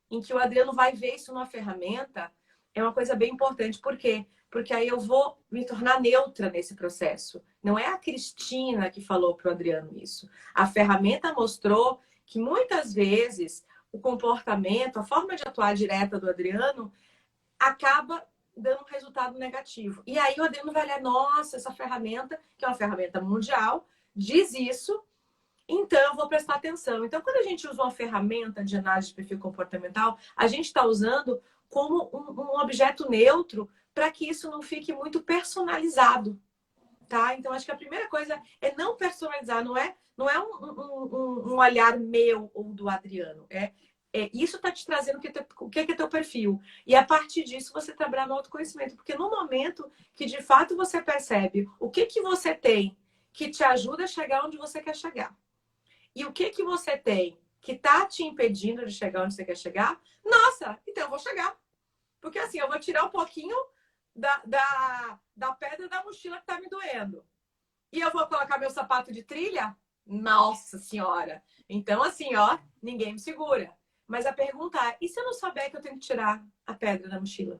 em que o Adriano vai ver isso numa ferramenta, é uma coisa bem importante. Por quê? Porque aí eu vou me tornar neutra nesse processo. Não é a Cristina que falou para o Adriano isso. A ferramenta mostrou que muitas vezes o comportamento, a forma de atuar direta do Adriano acaba dando um resultado negativo. E aí o Adriano vai olhar, nossa, essa ferramenta, que é uma ferramenta mundial, diz isso, então eu vou prestar atenção. Então, quando a gente usa uma ferramenta de análise de perfil comportamental, a gente está usando como um objeto neutro para que isso não fique muito personalizado. Tá? Então, acho que a primeira coisa é não personalizar, não é um olhar meu ou do Adriano. Isso está te trazendo o que é teu perfil. E a partir disso, você trabalhar no autoconhecimento. Porque no momento que, de fato, você percebe o que você tem que te ajuda a chegar onde você quer chegar. E o que você tem que está te impedindo de chegar onde você quer chegar, nossa, então eu vou chegar. Porque assim, eu vou tirar um pouquinho da pedra da mochila que está me doendo. E eu vou colocar meu sapato de trilha? Nossa Senhora! Então, assim, ó, ninguém me segura. Mas a pergunta é, e se eu não souber que eu tenho que tirar a pedra da mochila?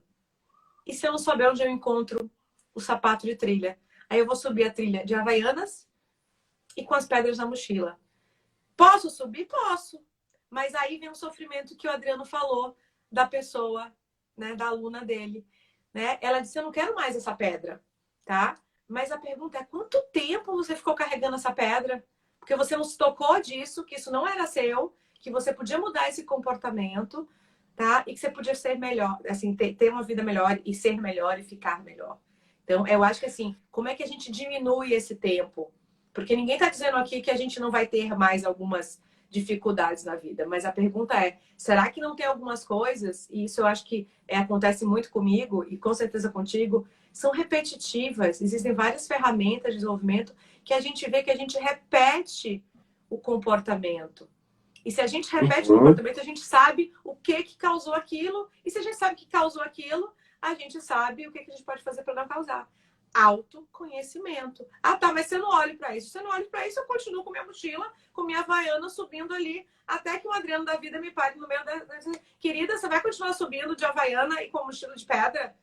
E se eu não souber onde eu encontro o sapato de trilha? Aí eu vou subir a trilha de Havaianas e com as pedras na mochila. Posso subir? Posso. Mas aí vem o sofrimento que o Adriano falou da pessoa, né, da aluna dele. Né? Ela disse, eu não quero mais essa pedra, tá? Mas a pergunta é, quanto tempo você ficou carregando essa pedra? Porque você não se tocou disso, que isso não era seu, que você podia mudar esse comportamento, tá? E que você podia ser melhor, assim, ter uma vida melhor e ser melhor e ficar melhor. Então, eu acho que assim, como é que a gente diminui esse tempo? Porque ninguém está dizendo aqui que a gente não vai ter mais algumas dificuldades na vida. Mas a pergunta é, será que não tem algumas coisas, e isso eu acho que acontece muito comigo, e com certeza contigo, são repetitivas. Existem várias ferramentas de desenvolvimento que a gente vê que a gente repete o comportamento. E se a gente repete o comportamento, a gente sabe o que causou aquilo. E se a gente sabe o que causou aquilo, a gente sabe o que a gente pode fazer para não causar. Autoconhecimento. Ah, tá, mas você não olha para isso. Se eu não olho para isso, eu continuo com minha mochila, com minha havaiana subindo ali, até que o Adriano da vida me pare no meio da... Querida, você vai continuar subindo de havaiana e com mochila de pedra?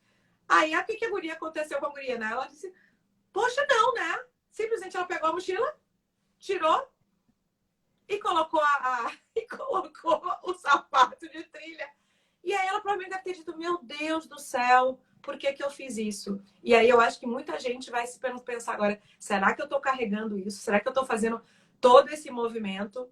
Aí, o que a guria aconteceu com a guria, né? Ela disse, poxa, não, né? Simplesmente ela pegou a mochila, tirou e colocou e colocou o sapato de trilha. E aí ela provavelmente deve ter dito, meu Deus do céu, por que eu fiz isso? E aí eu acho que muita gente vai se pensar agora, será que eu tô carregando isso? Será que eu tô fazendo todo esse movimento?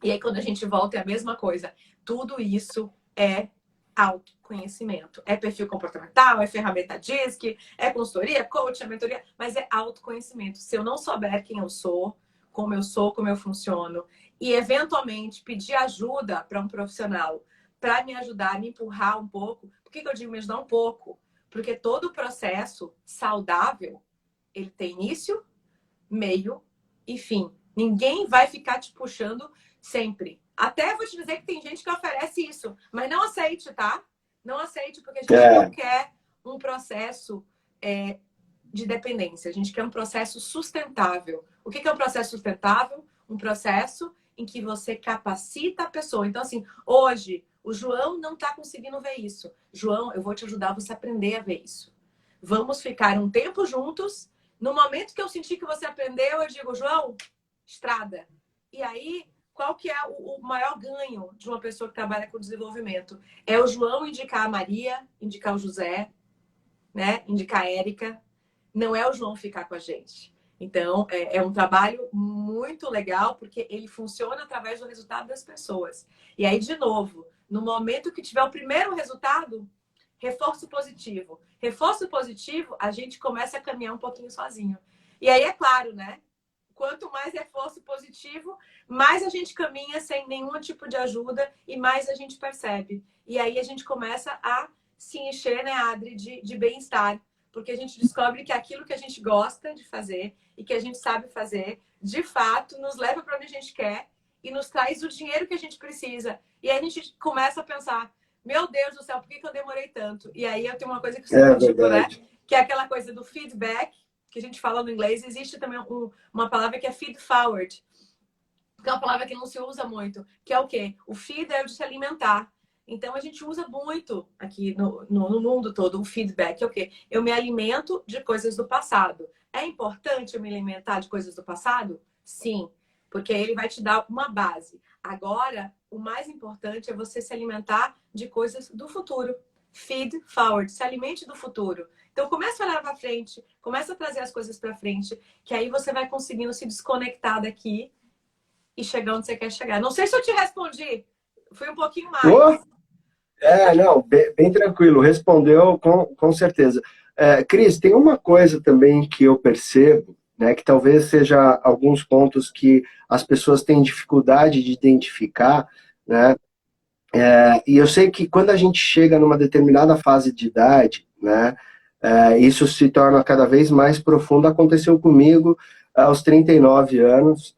E aí quando a gente volta é a mesma coisa. Tudo isso é autoconhecimento. É perfil comportamental, é ferramenta DISC, é consultoria, coach, é mentoria, mas é autoconhecimento. Se eu não souber quem eu sou, como eu funciono, e eventualmente pedir ajuda para um profissional para me ajudar, me empurrar um pouco. Por que eu digo me ajudar um pouco? Porque todo processo saudável, ele tem início, meio e fim. Ninguém vai ficar te puxando sempre. Até vou te dizer que tem gente que oferece isso, mas não aceite, tá? Não aceite, porque a gente não quer um processo de dependência. A gente quer um processo sustentável. O que é um processo sustentável? Um processo em que você capacita a pessoa. Então, assim, hoje, o João não está conseguindo ver isso. João, eu vou te ajudar você a aprender a ver isso. Vamos ficar um tempo juntos. No momento que eu sentir que você aprendeu, eu digo, João, estrada. E aí, qual que é o maior ganho de uma pessoa que trabalha com desenvolvimento? É o João indicar a Maria, indicar o José, né? Indicar a Érica. Não é o João ficar com a gente. Então, é um trabalho muito legal, porque ele funciona através do resultado das pessoas. E aí, de novo, no momento que tiver o primeiro resultado, reforço positivo. Reforço positivo, a gente começa a caminhar um pouquinho sozinho. E aí, é claro, né? Quanto mais reforço positivo, mais a gente caminha sem nenhum tipo de ajuda e mais a gente percebe. E aí a gente começa a se encher, né, Adri, de bem-estar. Porque a gente descobre que aquilo que a gente gosta de fazer e que a gente sabe fazer, de fato, nos leva para onde a gente quer e nos traz o dinheiro que a gente precisa. E aí a gente começa a pensar, meu Deus do céu, por que eu demorei tanto? E aí eu tenho uma coisa que eu sempre digo, né? Que é aquela coisa do feedback, que a gente fala no inglês. Existe também uma palavra que é feed forward, que é uma palavra que não se usa muito, que é o quê? O feed é o de se alimentar. Então, a gente usa muito aqui no mundo todo o feedback. É o quê? Eu me alimento de coisas do passado. É importante eu me alimentar de coisas do passado? Sim, porque ele vai te dar uma base. Agora, o mais importante é você se alimentar de coisas do futuro. Feed forward, se alimente do futuro. Então, começa a olhar para frente, começa a trazer as coisas para frente, que aí você vai conseguindo se desconectar daqui e chegar onde você quer chegar. Não sei se eu te respondi. Fui um pouquinho mais. Não, bem tranquilo, respondeu com certeza. Cris, tem uma coisa também que eu percebo, né, que talvez seja alguns pontos que as pessoas têm dificuldade de identificar, né, e eu sei que quando a gente chega numa determinada fase de idade, né, isso se torna cada vez mais profundo. Aconteceu comigo aos 39 anos,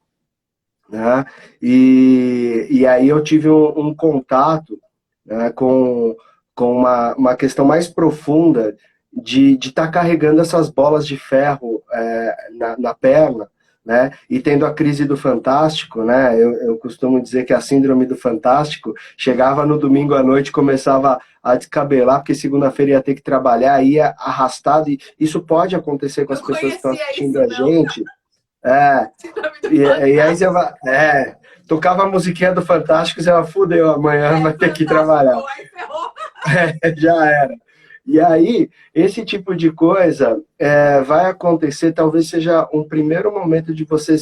né, e aí eu tive um contato, né, com uma questão mais profunda de estar carregando essas bolas de ferro na perna, né, e tendo a crise do Fantástico, né, eu costumo dizer que a síndrome do Fantástico chegava no domingo à noite, começava a descabelar, porque segunda-feira ia ter que trabalhar, ia arrastado, e isso pode acontecer com as pessoas que estão assistindo a gente. E aí você vai... tocava a musiquinha do Fantástico, você vai, fudeu, amanhã vai ter que trabalhar. Já era. E aí, esse tipo de coisa vai acontecer, talvez seja um primeiro momento de você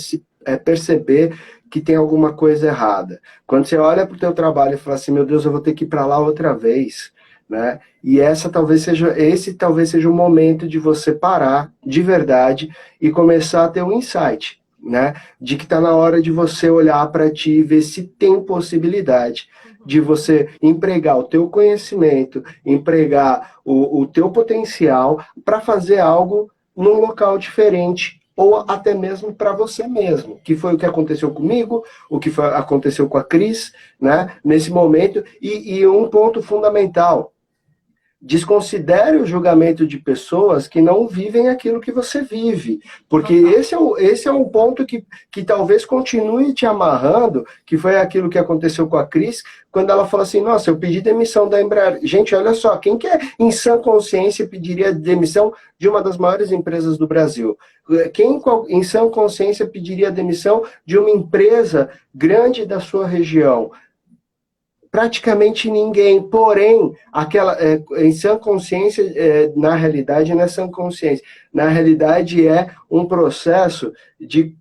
perceber que tem alguma coisa errada. Quando você olha para o teu trabalho e fala assim, meu Deus, eu vou ter que ir para lá outra vez, né? E esse talvez seja o momento de você parar de verdade e começar a ter um insight. né? De que está na hora de você olhar para ti e ver se tem possibilidade de você empregar o teu conhecimento, empregar o teu potencial para fazer algo num local diferente, ou até mesmo para você mesmo, que foi o que aconteceu comigo, aconteceu com a Cris, né, nesse momento, e um ponto fundamental: desconsidere o julgamento de pessoas que não vivem aquilo que você vive. Porque esse é um ponto que talvez continue te amarrando, que foi aquilo que aconteceu com a Cris, quando ela falou assim, nossa, eu pedi demissão da Embraer. Gente, olha só, quem que em sã consciência pediria demissão de uma das maiores empresas do Brasil? Quem em sã consciência pediria demissão de uma empresa grande da sua região? Praticamente ninguém, porém, em sã consciência, na realidade não é sã consciência, na realidade é um processo de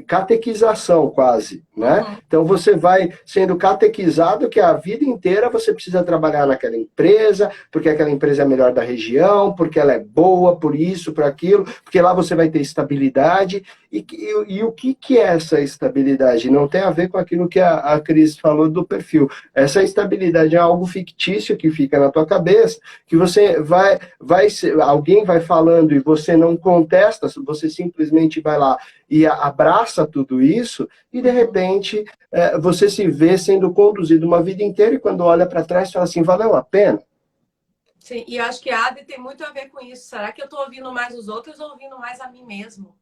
catequização quase, né? Uhum. Então você vai sendo catequizado que a vida inteira você precisa trabalhar naquela empresa, porque aquela empresa é a melhor da região, porque ela é boa, por isso, por aquilo, porque lá você vai ter estabilidade. E o que é essa estabilidade? Não tem a ver com aquilo que a Cris falou do perfil. Essa estabilidade é algo fictício que fica na tua cabeça, que você alguém vai falando e você não contesta, você simplesmente vai lá e abraça tudo isso, e de repente você se vê sendo conduzido uma vida inteira, e quando olha para trás fala assim, valeu a pena? Sim, e eu acho que a AD tem muito a ver com isso. Será que eu estou ouvindo mais os outros ou ouvindo mais a mim mesmo?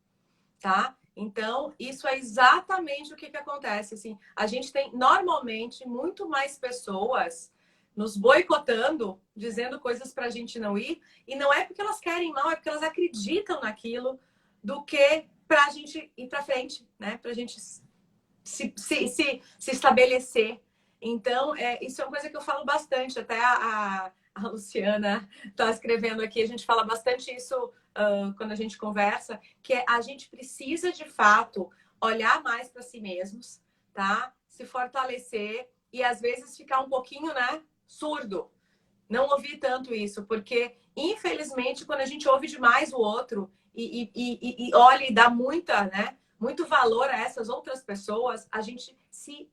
Tá? Então, isso é exatamente o que acontece. Assim, a gente tem, normalmente, muito mais pessoas nos boicotando, dizendo coisas para a gente não ir, e não é porque elas querem mal, é porque elas acreditam naquilo, do que para a gente ir para frente, né? Para a gente se estabelecer. Então, isso é uma coisa que eu falo bastante, até a Luciana está escrevendo aqui, a gente fala bastante isso quando a gente conversa, que a gente precisa, de fato, olhar mais para si mesmos, tá? Se fortalecer e, às vezes, ficar um pouquinho, né, surdo. Não ouvir tanto isso, porque, infelizmente, quando a gente ouve demais o outro e olha e dá muito valor a essas outras pessoas, a gente se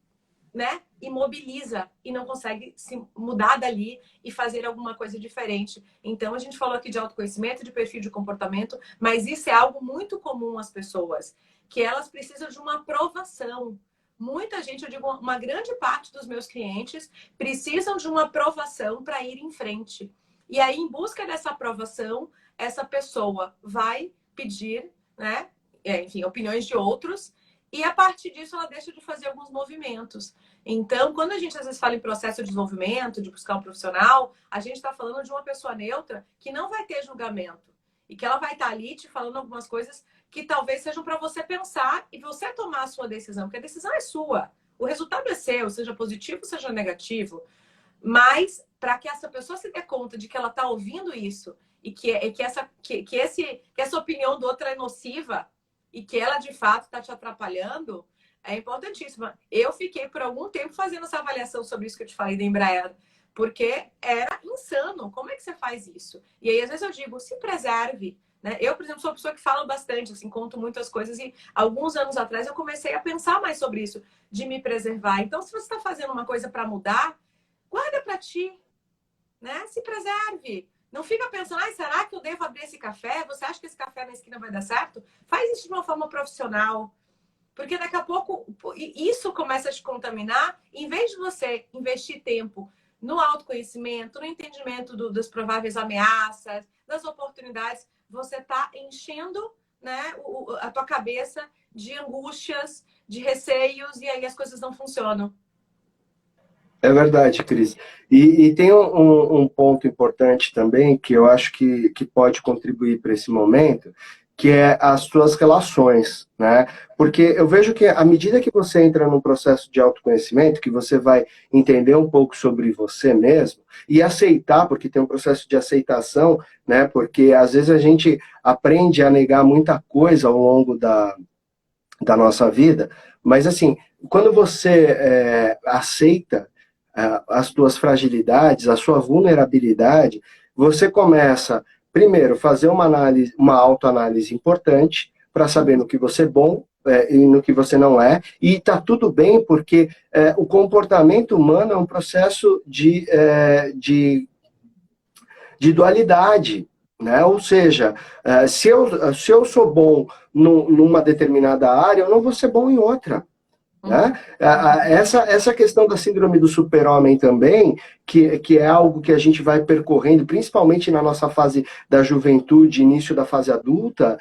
imobiliza e não consegue se mudar dali e fazer alguma coisa diferente. Então, a gente falou aqui de autoconhecimento, de perfil de comportamento, mas isso é algo muito comum às pessoas, que elas precisam de uma aprovação. Muita gente, eu digo, uma grande parte dos meus clientes precisam de uma aprovação para ir em frente. E aí, em busca dessa aprovação, essa pessoa vai pedir, né, enfim, opiniões de outros, e a partir disso ela deixa de fazer alguns movimentos. Então, quando a gente às vezes fala em processo de desenvolvimento, de buscar um profissional, a gente está falando de uma pessoa neutra que não vai ter julgamento. E que ela vai estar ali te falando algumas coisas que talvez sejam para você pensar e você tomar a sua decisão, porque a decisão é sua. O resultado é seu, seja positivo, seja negativo. Mas, para que essa pessoa se dê conta de que ela está ouvindo isso e que essa opinião do outro é nociva, e que ela, de fato, está te atrapalhando, é importantíssima. Eu fiquei, por algum tempo, fazendo essa avaliação sobre isso que eu te falei da Embraer, porque era insano. Como é que você faz isso? E aí, às vezes, eu digo, se preserve. Né? Eu, por exemplo, sou uma pessoa que fala bastante, assim, conto muitas coisas, e alguns anos atrás eu comecei a pensar mais sobre isso, de me preservar. Então, se você está fazendo uma coisa para mudar, guarda para ti, né? Se preserve. Não fica pensando, será que eu devo abrir esse café? Você acha que esse café na esquina vai dar certo? Faz isso de uma forma profissional. Porque daqui a pouco isso começa a te contaminar. Em vez de você investir tempo no autoconhecimento, no entendimento das prováveis ameaças, das oportunidades, você está enchendo, né, a tua cabeça de angústias, de receios, e aí as coisas não funcionam. É verdade, Cris. E tem um ponto importante também, que eu acho que pode contribuir para esse momento, que é as suas relações, né? Porque eu vejo que à medida que você entra num processo de autoconhecimento, que você vai entender um pouco sobre você mesmo e aceitar, porque tem um processo de aceitação, né? Porque às vezes a gente aprende a negar muita coisa ao longo da nossa vida, mas assim, quando você aceita as tuas fragilidades, a sua vulnerabilidade, você começa, primeiro, fazer uma autoanálise importante, para saber no que você é bom e no que você não é. E está tudo bem, porque o comportamento humano é um processo de dualidade. Né? Ou seja, se eu sou bom numa determinada área, eu não vou ser bom em outra. Né? Essa questão da síndrome do super-homem também, que é algo que a gente vai percorrendo, principalmente na nossa fase da juventude, início da fase adulta,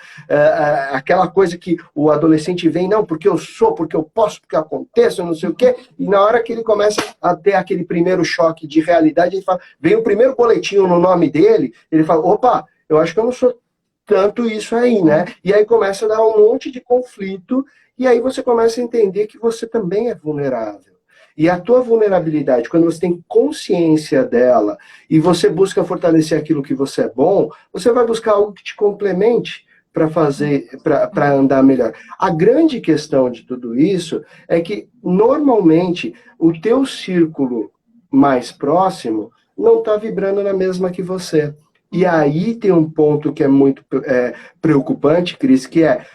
aquela coisa que o adolescente vem, não, porque eu sou, porque eu posso, porque aconteço, não sei o quê, e na hora que ele começa a ter aquele primeiro choque de realidade, ele fala, vem o primeiro boletim no nome dele, ele fala, opa, eu acho que eu não sou tanto isso aí, né? E aí começa a dar um monte de conflito. E aí você começa a entender que você também é vulnerável. E a tua vulnerabilidade, quando você tem consciência dela e você busca fortalecer aquilo que você é bom, você vai buscar algo que te complemente para andar melhor. A grande questão de tudo isso é que, normalmente, o teu círculo mais próximo não está vibrando na mesma que você. E aí tem um ponto que é muito preocupante, Cris, que é: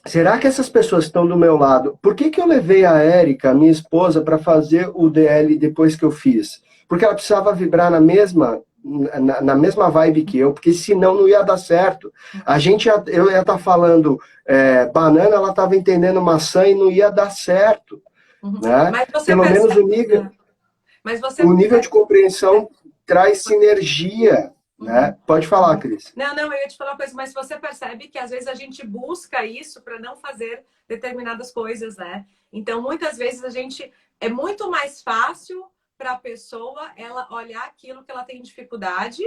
será que essas pessoas estão do meu lado? Por que eu levei a Érica, minha esposa, para fazer o DL depois que eu fiz? Porque ela precisava vibrar na mesma vibe que eu, porque senão não ia dar certo. Eu ia estar falando banana, ela estava entendendo maçã e não ia dar certo. Né? Mas você Pelo percebe, menos o nível de compreensão traz sinergia. Né? Pode falar, Cris. Não, eu ia te falar uma coisa, mas você percebe que às vezes a gente busca isso para não fazer determinadas coisas, né? Então, muitas vezes é muito mais fácil para a pessoa ela olhar aquilo que ela tem dificuldade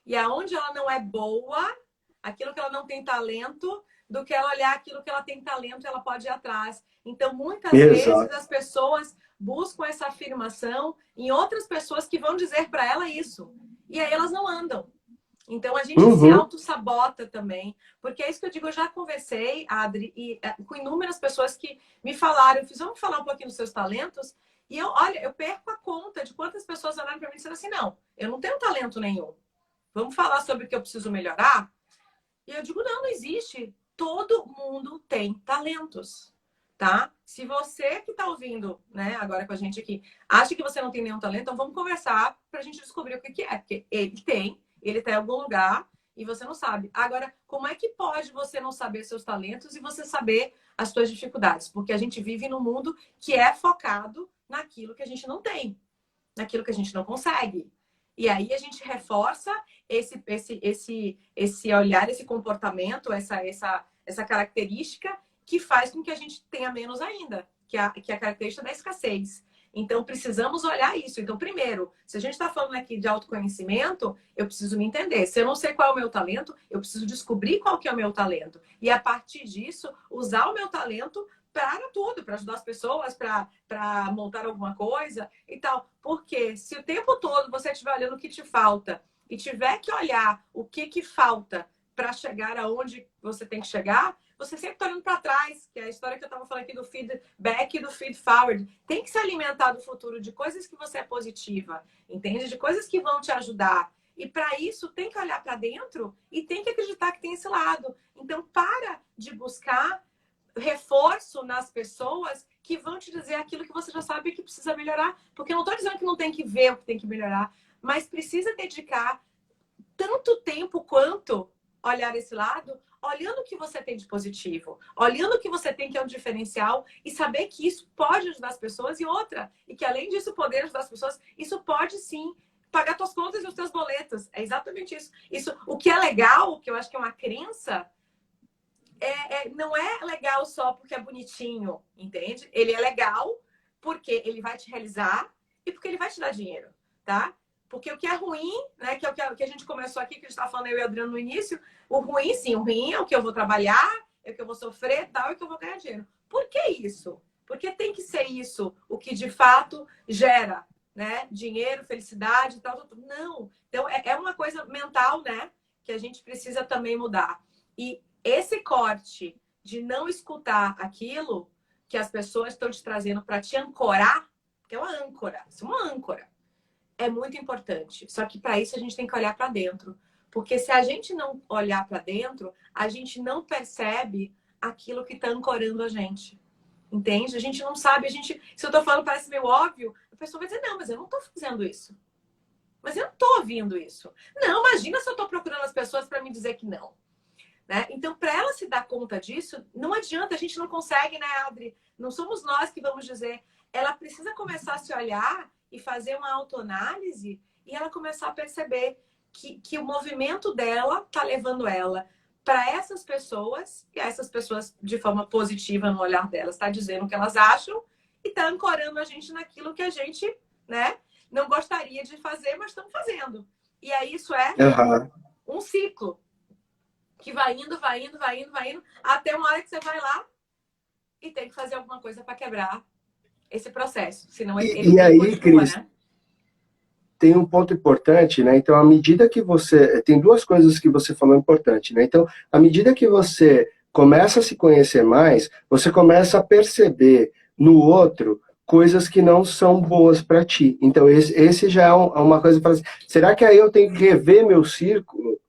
e aonde ela não é boa, aquilo que ela não tem talento, do que ela olhar aquilo que ela tem talento e ela pode ir atrás. Então, muitas vezes as pessoas buscam essa afirmação em outras pessoas que vão dizer para ela isso. E aí elas não andam. Então, a gente se auto-sabota também. Porque é isso que eu digo, eu já conversei, Adri, com inúmeras pessoas que me falaram, vamos falar um pouquinho dos seus talentos? E eu perco a conta de quantas pessoas olharam para mim e disseram assim, não, eu não tenho talento nenhum. Vamos falar sobre o que eu preciso melhorar? E eu digo, não existe. Todo mundo tem talentos, tá? Se você que está ouvindo, né, agora com a gente aqui, acha que você não tem nenhum talento, então vamos conversar para a gente descobrir o que é. Porque ele está em algum lugar e você não sabe. Agora, como é que pode você não saber seus talentos e você saber as suas dificuldades? Porque a gente vive num mundo que é focado naquilo que a gente não tem, naquilo que a gente não consegue. E aí a gente reforça esse olhar, esse comportamento, essa característica que faz com que a gente tenha menos ainda, que é a característica da escassez. Então, precisamos olhar isso. Então, primeiro, se a gente está falando aqui de autoconhecimento, eu preciso me entender. Se eu não sei qual é o meu talento, eu preciso descobrir qual que é o meu talento. E, a partir disso, usar o meu talento para tudo, para ajudar as pessoas, para montar alguma coisa e tal. Porque se o tempo todo você estiver olhando o que te falta e tiver que olhar o que falta para chegar aonde você tem que chegar, você sempre está olhando para trás, que é a história que eu estava falando aqui do feedback e do feed forward. Tem que se alimentar do futuro de coisas que você é positiva, entende? De coisas que vão te ajudar. E para isso, tem que olhar para dentro e tem que acreditar que tem esse lado. Então, para de buscar reforço nas pessoas que vão te dizer aquilo que você já sabe que precisa melhorar. Porque eu não estou dizendo que não tem que ver o que tem que melhorar, mas precisa dedicar tanto tempo quanto olhar esse lado, olhando o que você tem de positivo, olhando o que você tem que é um diferencial e saber que isso pode ajudar as pessoas e outra, e que além disso poder ajudar as pessoas, isso pode sim pagar suas contas e os seus boletos. É exatamente isso. O que é legal, o que eu acho que é uma crença, não é legal só porque é bonitinho, entende? Ele é legal porque ele vai te realizar e porque ele vai te dar dinheiro, tá? Porque o que é ruim, né, que é o que a gente começou aqui, que a gente estava falando eu e o Adriano no início, o ruim, sim, o ruim é o que eu vou trabalhar, é o que eu vou sofrer, tal, é o que eu vou ganhar dinheiro. Por que isso? Porque tem que ser isso o que de fato gera, né, dinheiro, felicidade, tal. Não. Então, é uma coisa mental, né, que a gente precisa também mudar. E esse corte de não escutar aquilo que as pessoas estão te trazendo para te ancorar, que é uma âncora, isso é uma âncora, é muito importante. Só que para isso a gente tem que olhar para dentro. Porque se a gente não olhar para dentro, a gente não percebe aquilo que está ancorando a gente. Entende? A gente não sabe, se eu tô falando parece meio óbvio, a pessoa vai dizer, não, mas eu não tô fazendo isso. Mas eu não tô ouvindo isso. Não, imagina se eu tô procurando as pessoas para me dizer que não. Né? Então, para ela se dar conta disso, não adianta, a gente não consegue, né, Adri? Não somos nós que vamos dizer. Ela precisa começar a se olhar e fazer uma autoanálise e ela começar a perceber que o movimento dela tá levando ela para essas pessoas, e essas pessoas de forma positiva no olhar delas, está dizendo o que elas acham e está ancorando a gente naquilo que a gente, né, não gostaria de fazer, mas estamos fazendo. E aí isso é um ciclo que vai indo, vai indo, vai indo, vai indo, até uma hora que você vai lá e tem que fazer alguma coisa para quebrar esse processo. Senão ele aí, continua, Cris, né? tem um ponto importante, né? Então, à medida que você... Tem duas coisas que você falou importante, né? Então, à medida que você começa a se conhecer mais, você começa a perceber no outro coisas que não são boas para ti. Então, esse já é uma coisa para... Será que aí eu tenho que rever meu círculo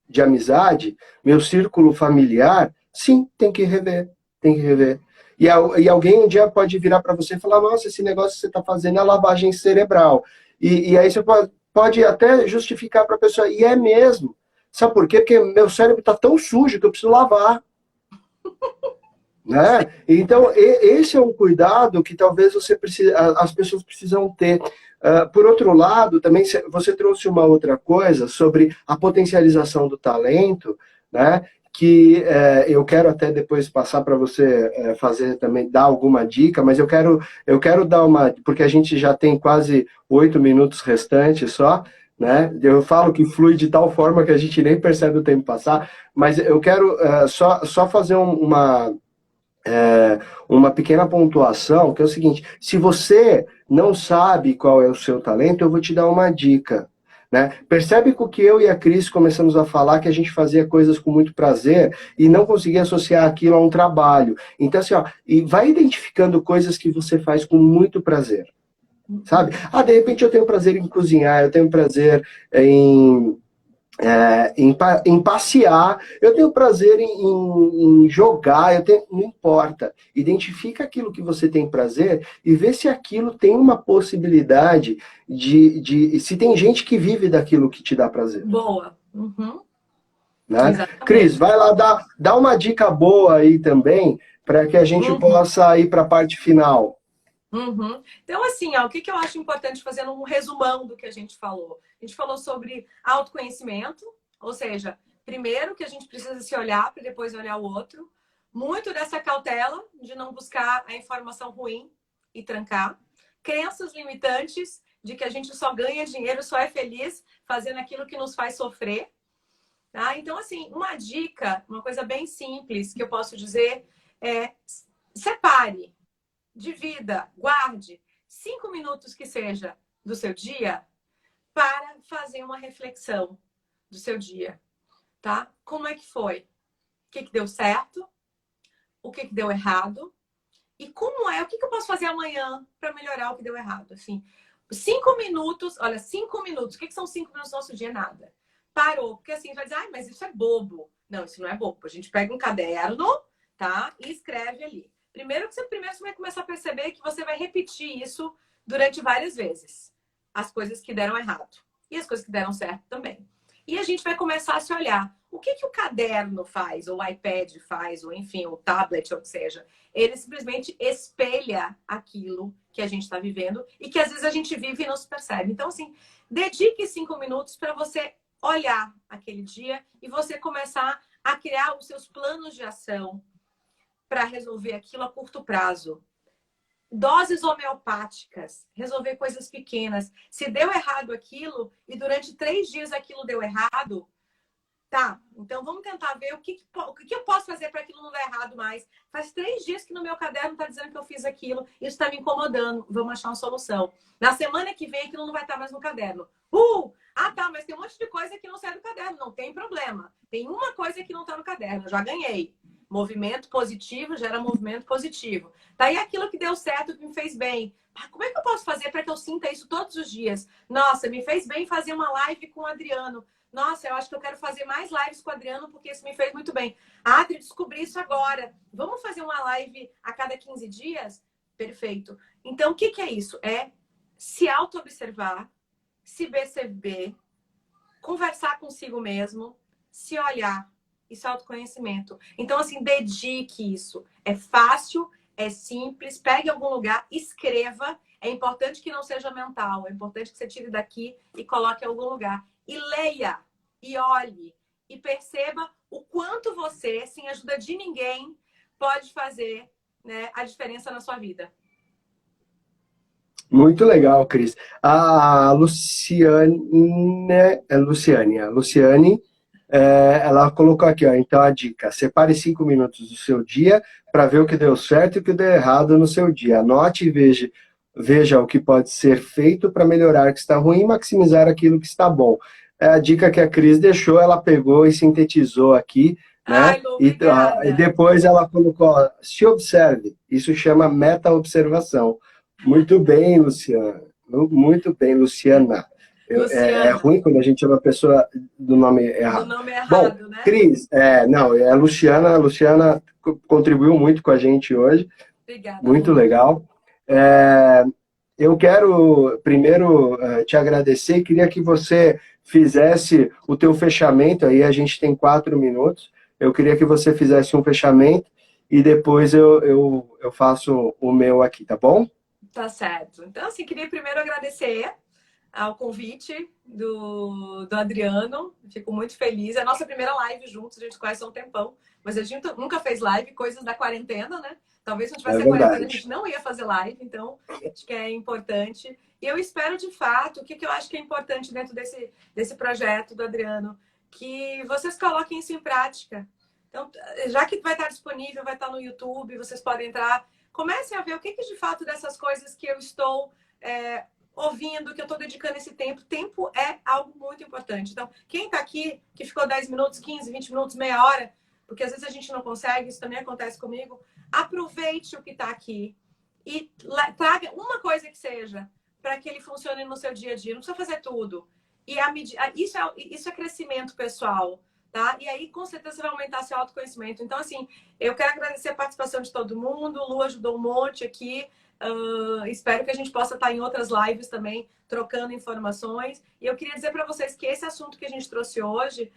de amizade, meu círculo familiar? Sim, tem que rever, tem que rever. E alguém um dia pode virar para você e falar, nossa, esse negócio que você está fazendo é lavagem cerebral. E aí você pode até justificar para a pessoa, e é mesmo. Sabe por quê? Porque meu cérebro está tão sujo que eu preciso lavar. Né? Então, esse é um cuidado que talvez as pessoas precisam ter. Por outro lado, também você trouxe uma outra coisa sobre a potencialização do talento, né? Que eu quero até depois passar para você fazer também, dar alguma dica, mas eu quero dar uma, porque a gente já tem quase 8 minutos restantes só, né? Eu falo que flui de tal forma que a gente nem percebe o tempo passar, mas eu quero só fazer uma pequena pontuação, que é o seguinte, se você não sabe qual é o seu talento, eu vou te dar uma dica. Né? Percebe que o que eu e a Cris começamos a falar, que a gente fazia coisas com muito prazer e não conseguia associar aquilo a um trabalho. Então, assim, ó, e vai identificando coisas que você faz com muito prazer. Sabe? De repente eu tenho prazer em cozinhar, eu tenho prazer em passear, eu tenho prazer em jogar, não importa. Identifica aquilo que você tem prazer e vê se aquilo tem uma possibilidade se tem gente que vive daquilo que te dá prazer. Boa. Uhum. Né? Cris, vai lá dar uma dica boa aí também, para que a gente possa ir para a parte final. Uhum. Então, assim, o que eu acho importante, fazendo um resumão do que a gente falou? A gente falou sobre autoconhecimento, ou seja, primeiro que a gente precisa se olhar para depois olhar o outro. Muito dessa cautela de não buscar a informação ruim e trancar. Crenças limitantes de que a gente só ganha dinheiro, só é feliz fazendo aquilo que nos faz sofrer. Tá? Então, assim, uma dica, uma coisa bem simples que eu posso dizer é separe. Divida, guarde 5 minutos que seja do seu dia para fazer uma reflexão do seu dia, tá? Como é que foi? O que deu certo? O que deu errado? E o que eu posso fazer amanhã para melhorar o que deu errado? Assim, 5 minutos, olha, 5 minutos. O que são 5 minutos do nosso dia? Nada. Parou, porque assim, vai dizer, mas isso é bobo. Não, isso não é bobo. A gente pega um caderno, tá? E escreve ali. Primeiro você vai começar a perceber que você vai repetir isso durante várias vezes. As coisas que deram errado. E as coisas que deram certo também. E a gente vai começar a se olhar. O que o caderno faz, ou o iPad faz, ou enfim, o tablet, ou o que seja. Ele simplesmente espelha aquilo que a gente está vivendo e que às vezes a gente vive e não se percebe. Então, assim, dedique 5 minutos para você olhar aquele dia e você começar a criar os seus planos de ação para resolver aquilo a curto prazo. Doses homeopáticas, resolver coisas pequenas. Se deu errado aquilo e durante 3 dias aquilo deu errado, tá, então vamos tentar ver o que eu posso fazer para aquilo não dar errado mais. Faz 3 dias que no meu caderno está dizendo que eu fiz aquilo, isso está me incomodando, vamos achar uma solução. Na semana que vem aquilo não vai estar mais no caderno. Tá, mas tem um monte de coisa que não sai do caderno, não tem problema. Tem uma coisa que não está no caderno, já ganhei. Movimento positivo gera movimento positivo. Tá aí aquilo que deu certo, que me fez bem. Como é que eu posso fazer para que eu sinta isso todos os dias? Nossa, me fez bem fazer uma live com o Adriano. Nossa, eu acho que eu quero fazer mais lives com o Adriano, porque isso me fez muito bem. Adri, descobri isso agora. Vamos fazer uma live a cada 15 dias? Perfeito. Então, o que é isso? É se auto-observar, se perceber, conversar consigo mesmo, se olhar. Isso é autoconhecimento. Então, assim, dedique isso. É fácil, é simples. Pegue algum lugar, escreva. É importante que não seja mental. É importante que você tire daqui e coloque em algum lugar. E leia, e olhe, e perceba o quanto você, sem ajuda de ninguém, pode fazer, né, a diferença na sua vida. Muito legal, Cris. A Luciane, ela colocou aqui, ó, então a dica, separe 5 minutos do seu dia para ver o que deu certo e o que deu errado no seu dia. Anote e veja o que pode ser feito para melhorar o que está ruim e maximizar aquilo que está bom. É a dica que a Cris deixou, ela pegou e sintetizou aqui, né? Ai, Lu, obrigada. E depois ela colocou, ó, se observe, isso chama meta-observação. Muito bem, Luciana. Muito bem, Luciana. É ruim quando a gente chama a pessoa do nome errado. Do nome Bom, errado, né? Cris, não, é a Luciana. A Luciana contribuiu muito com a gente hoje. Obrigada. Muito legal. Eu quero primeiro te agradecer e queria que você fizesse o teu fechamento. Aí a gente tem 4 minutos. Eu queria que você fizesse um fechamento e depois eu faço o meu aqui, tá bom? Tá certo. Então, assim, queria primeiro agradecer ao convite do Adriano. Fico muito feliz. É a nossa primeira live juntos, a gente conhece há um tempão, mas a gente nunca fez live, coisas da quarentena, né? Talvez se não tivesse a quarentena, a gente não ia fazer live, então acho que é importante. E eu espero, de fato, o que eu acho que é importante dentro desse projeto do Adriano, que vocês coloquem isso em prática. Então, já que vai estar disponível, vai estar no YouTube, vocês podem entrar. Comecem a ver o que de fato dessas coisas que eu estou ouvindo, que eu estou dedicando esse tempo. Tempo é algo muito importante. Então, quem está aqui, que ficou 10 minutos, 15, 20 minutos, meia hora, porque às vezes a gente não consegue, isso também acontece comigo, aproveite o que está aqui e traga uma coisa que seja para que ele funcione no seu dia a dia. Não precisa fazer tudo. E isso é crescimento pessoal. Tá? E aí, com certeza, você vai aumentar seu autoconhecimento. Então, assim, eu quero agradecer a participação de todo mundo. O Lu ajudou um monte aqui. Espero que a gente possa estar em outras lives também, trocando informações. E eu queria dizer para vocês que esse assunto que a gente trouxe hoje,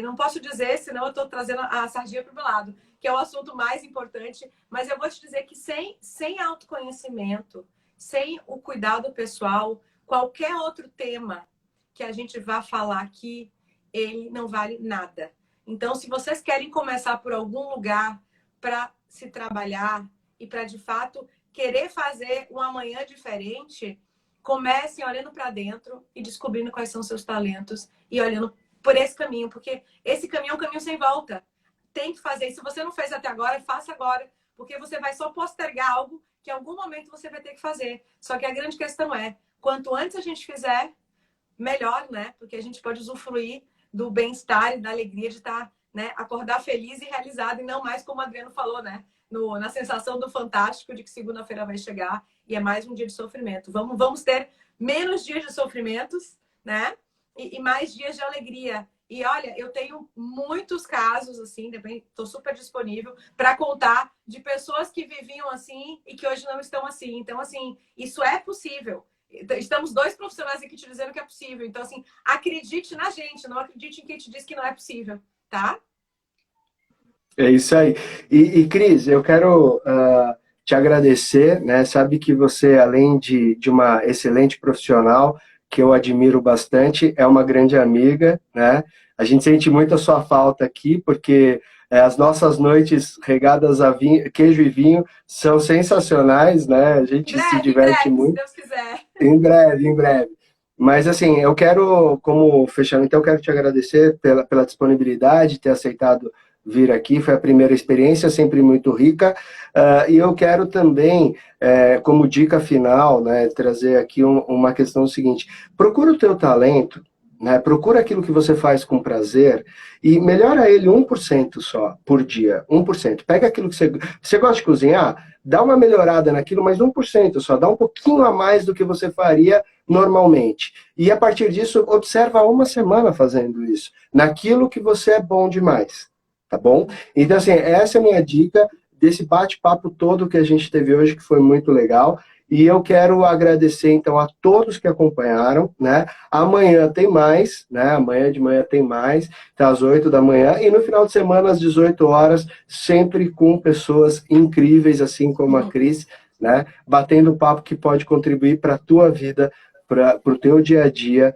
não posso dizer, senão eu estou trazendo a sardinha para o meu lado, que é o assunto mais importante. Mas eu vou te dizer que sem autoconhecimento, sem o cuidado pessoal, qualquer outro tema que a gente vá falar aqui, ele não vale nada. Então, se vocês querem começar por algum lugar para se trabalhar e para, de fato, querer fazer um amanhã diferente, comecem olhando para dentro e descobrindo quais são seus talentos e olhando por esse caminho, porque esse caminho é um caminho sem volta. Tem que fazer. E se você não fez até agora, faça agora, porque você vai só postergar algo que em algum momento você vai ter que fazer. Só que a grande questão é, quanto antes a gente fizer, melhor, né? Porque a gente pode usufruir do bem-estar e da alegria de estar, né, acordar feliz e realizado, e não mais como o Adriano falou, né, na sensação do fantástico de que segunda-feira vai chegar e é mais um dia de sofrimento. Vamos ter menos dias de sofrimentos, né, e mais dias de alegria. E olha, eu tenho muitos casos, assim, estou super disponível para contar de pessoas que viviam assim e que hoje não estão assim. Então, assim, isso é possível. Estamos 2 profissionais aqui te dizendo que é possível. Então, assim, acredite na gente, não acredite em quem te diz que não é possível, tá? É isso aí. E Cris, eu quero te agradecer, né? Sabe que você, além de uma excelente profissional, que eu admiro bastante, é uma grande amiga, né? A gente sente muito a sua falta aqui, porque as nossas noites regadas a queijo e vinho são sensacionais, né? A gente se diverte muito. Se Deus quiser. Em breve, em breve. Mas, assim, eu quero, como fechamento, eu quero te agradecer pela disponibilidade, ter aceitado vir aqui. Foi a primeira experiência, sempre muito rica. E eu quero também, como dica final, né, trazer aqui uma questão seguinte. Procura o teu talento, né? Procura aquilo que você faz com prazer e melhora ele 1% só por dia, 1%. Pega aquilo que você gosta de cozinhar, dá uma melhorada naquilo, mas 1% só, dá um pouquinho a mais do que você faria normalmente. E a partir disso, observa uma semana fazendo isso, naquilo que você é bom demais, tá bom? Então, assim, essa é a minha dica desse bate-papo todo que a gente teve hoje, que foi muito legal. E eu quero agradecer, então, a todos que acompanharam, né? Amanhã tem mais, né? Amanhã de manhã tem mais, tá às 8 da manhã. E no final de semana, às 18 horas, sempre com pessoas incríveis, assim como a Cris, né? Batendo papo que pode contribuir para a tua vida, para o teu dia a dia,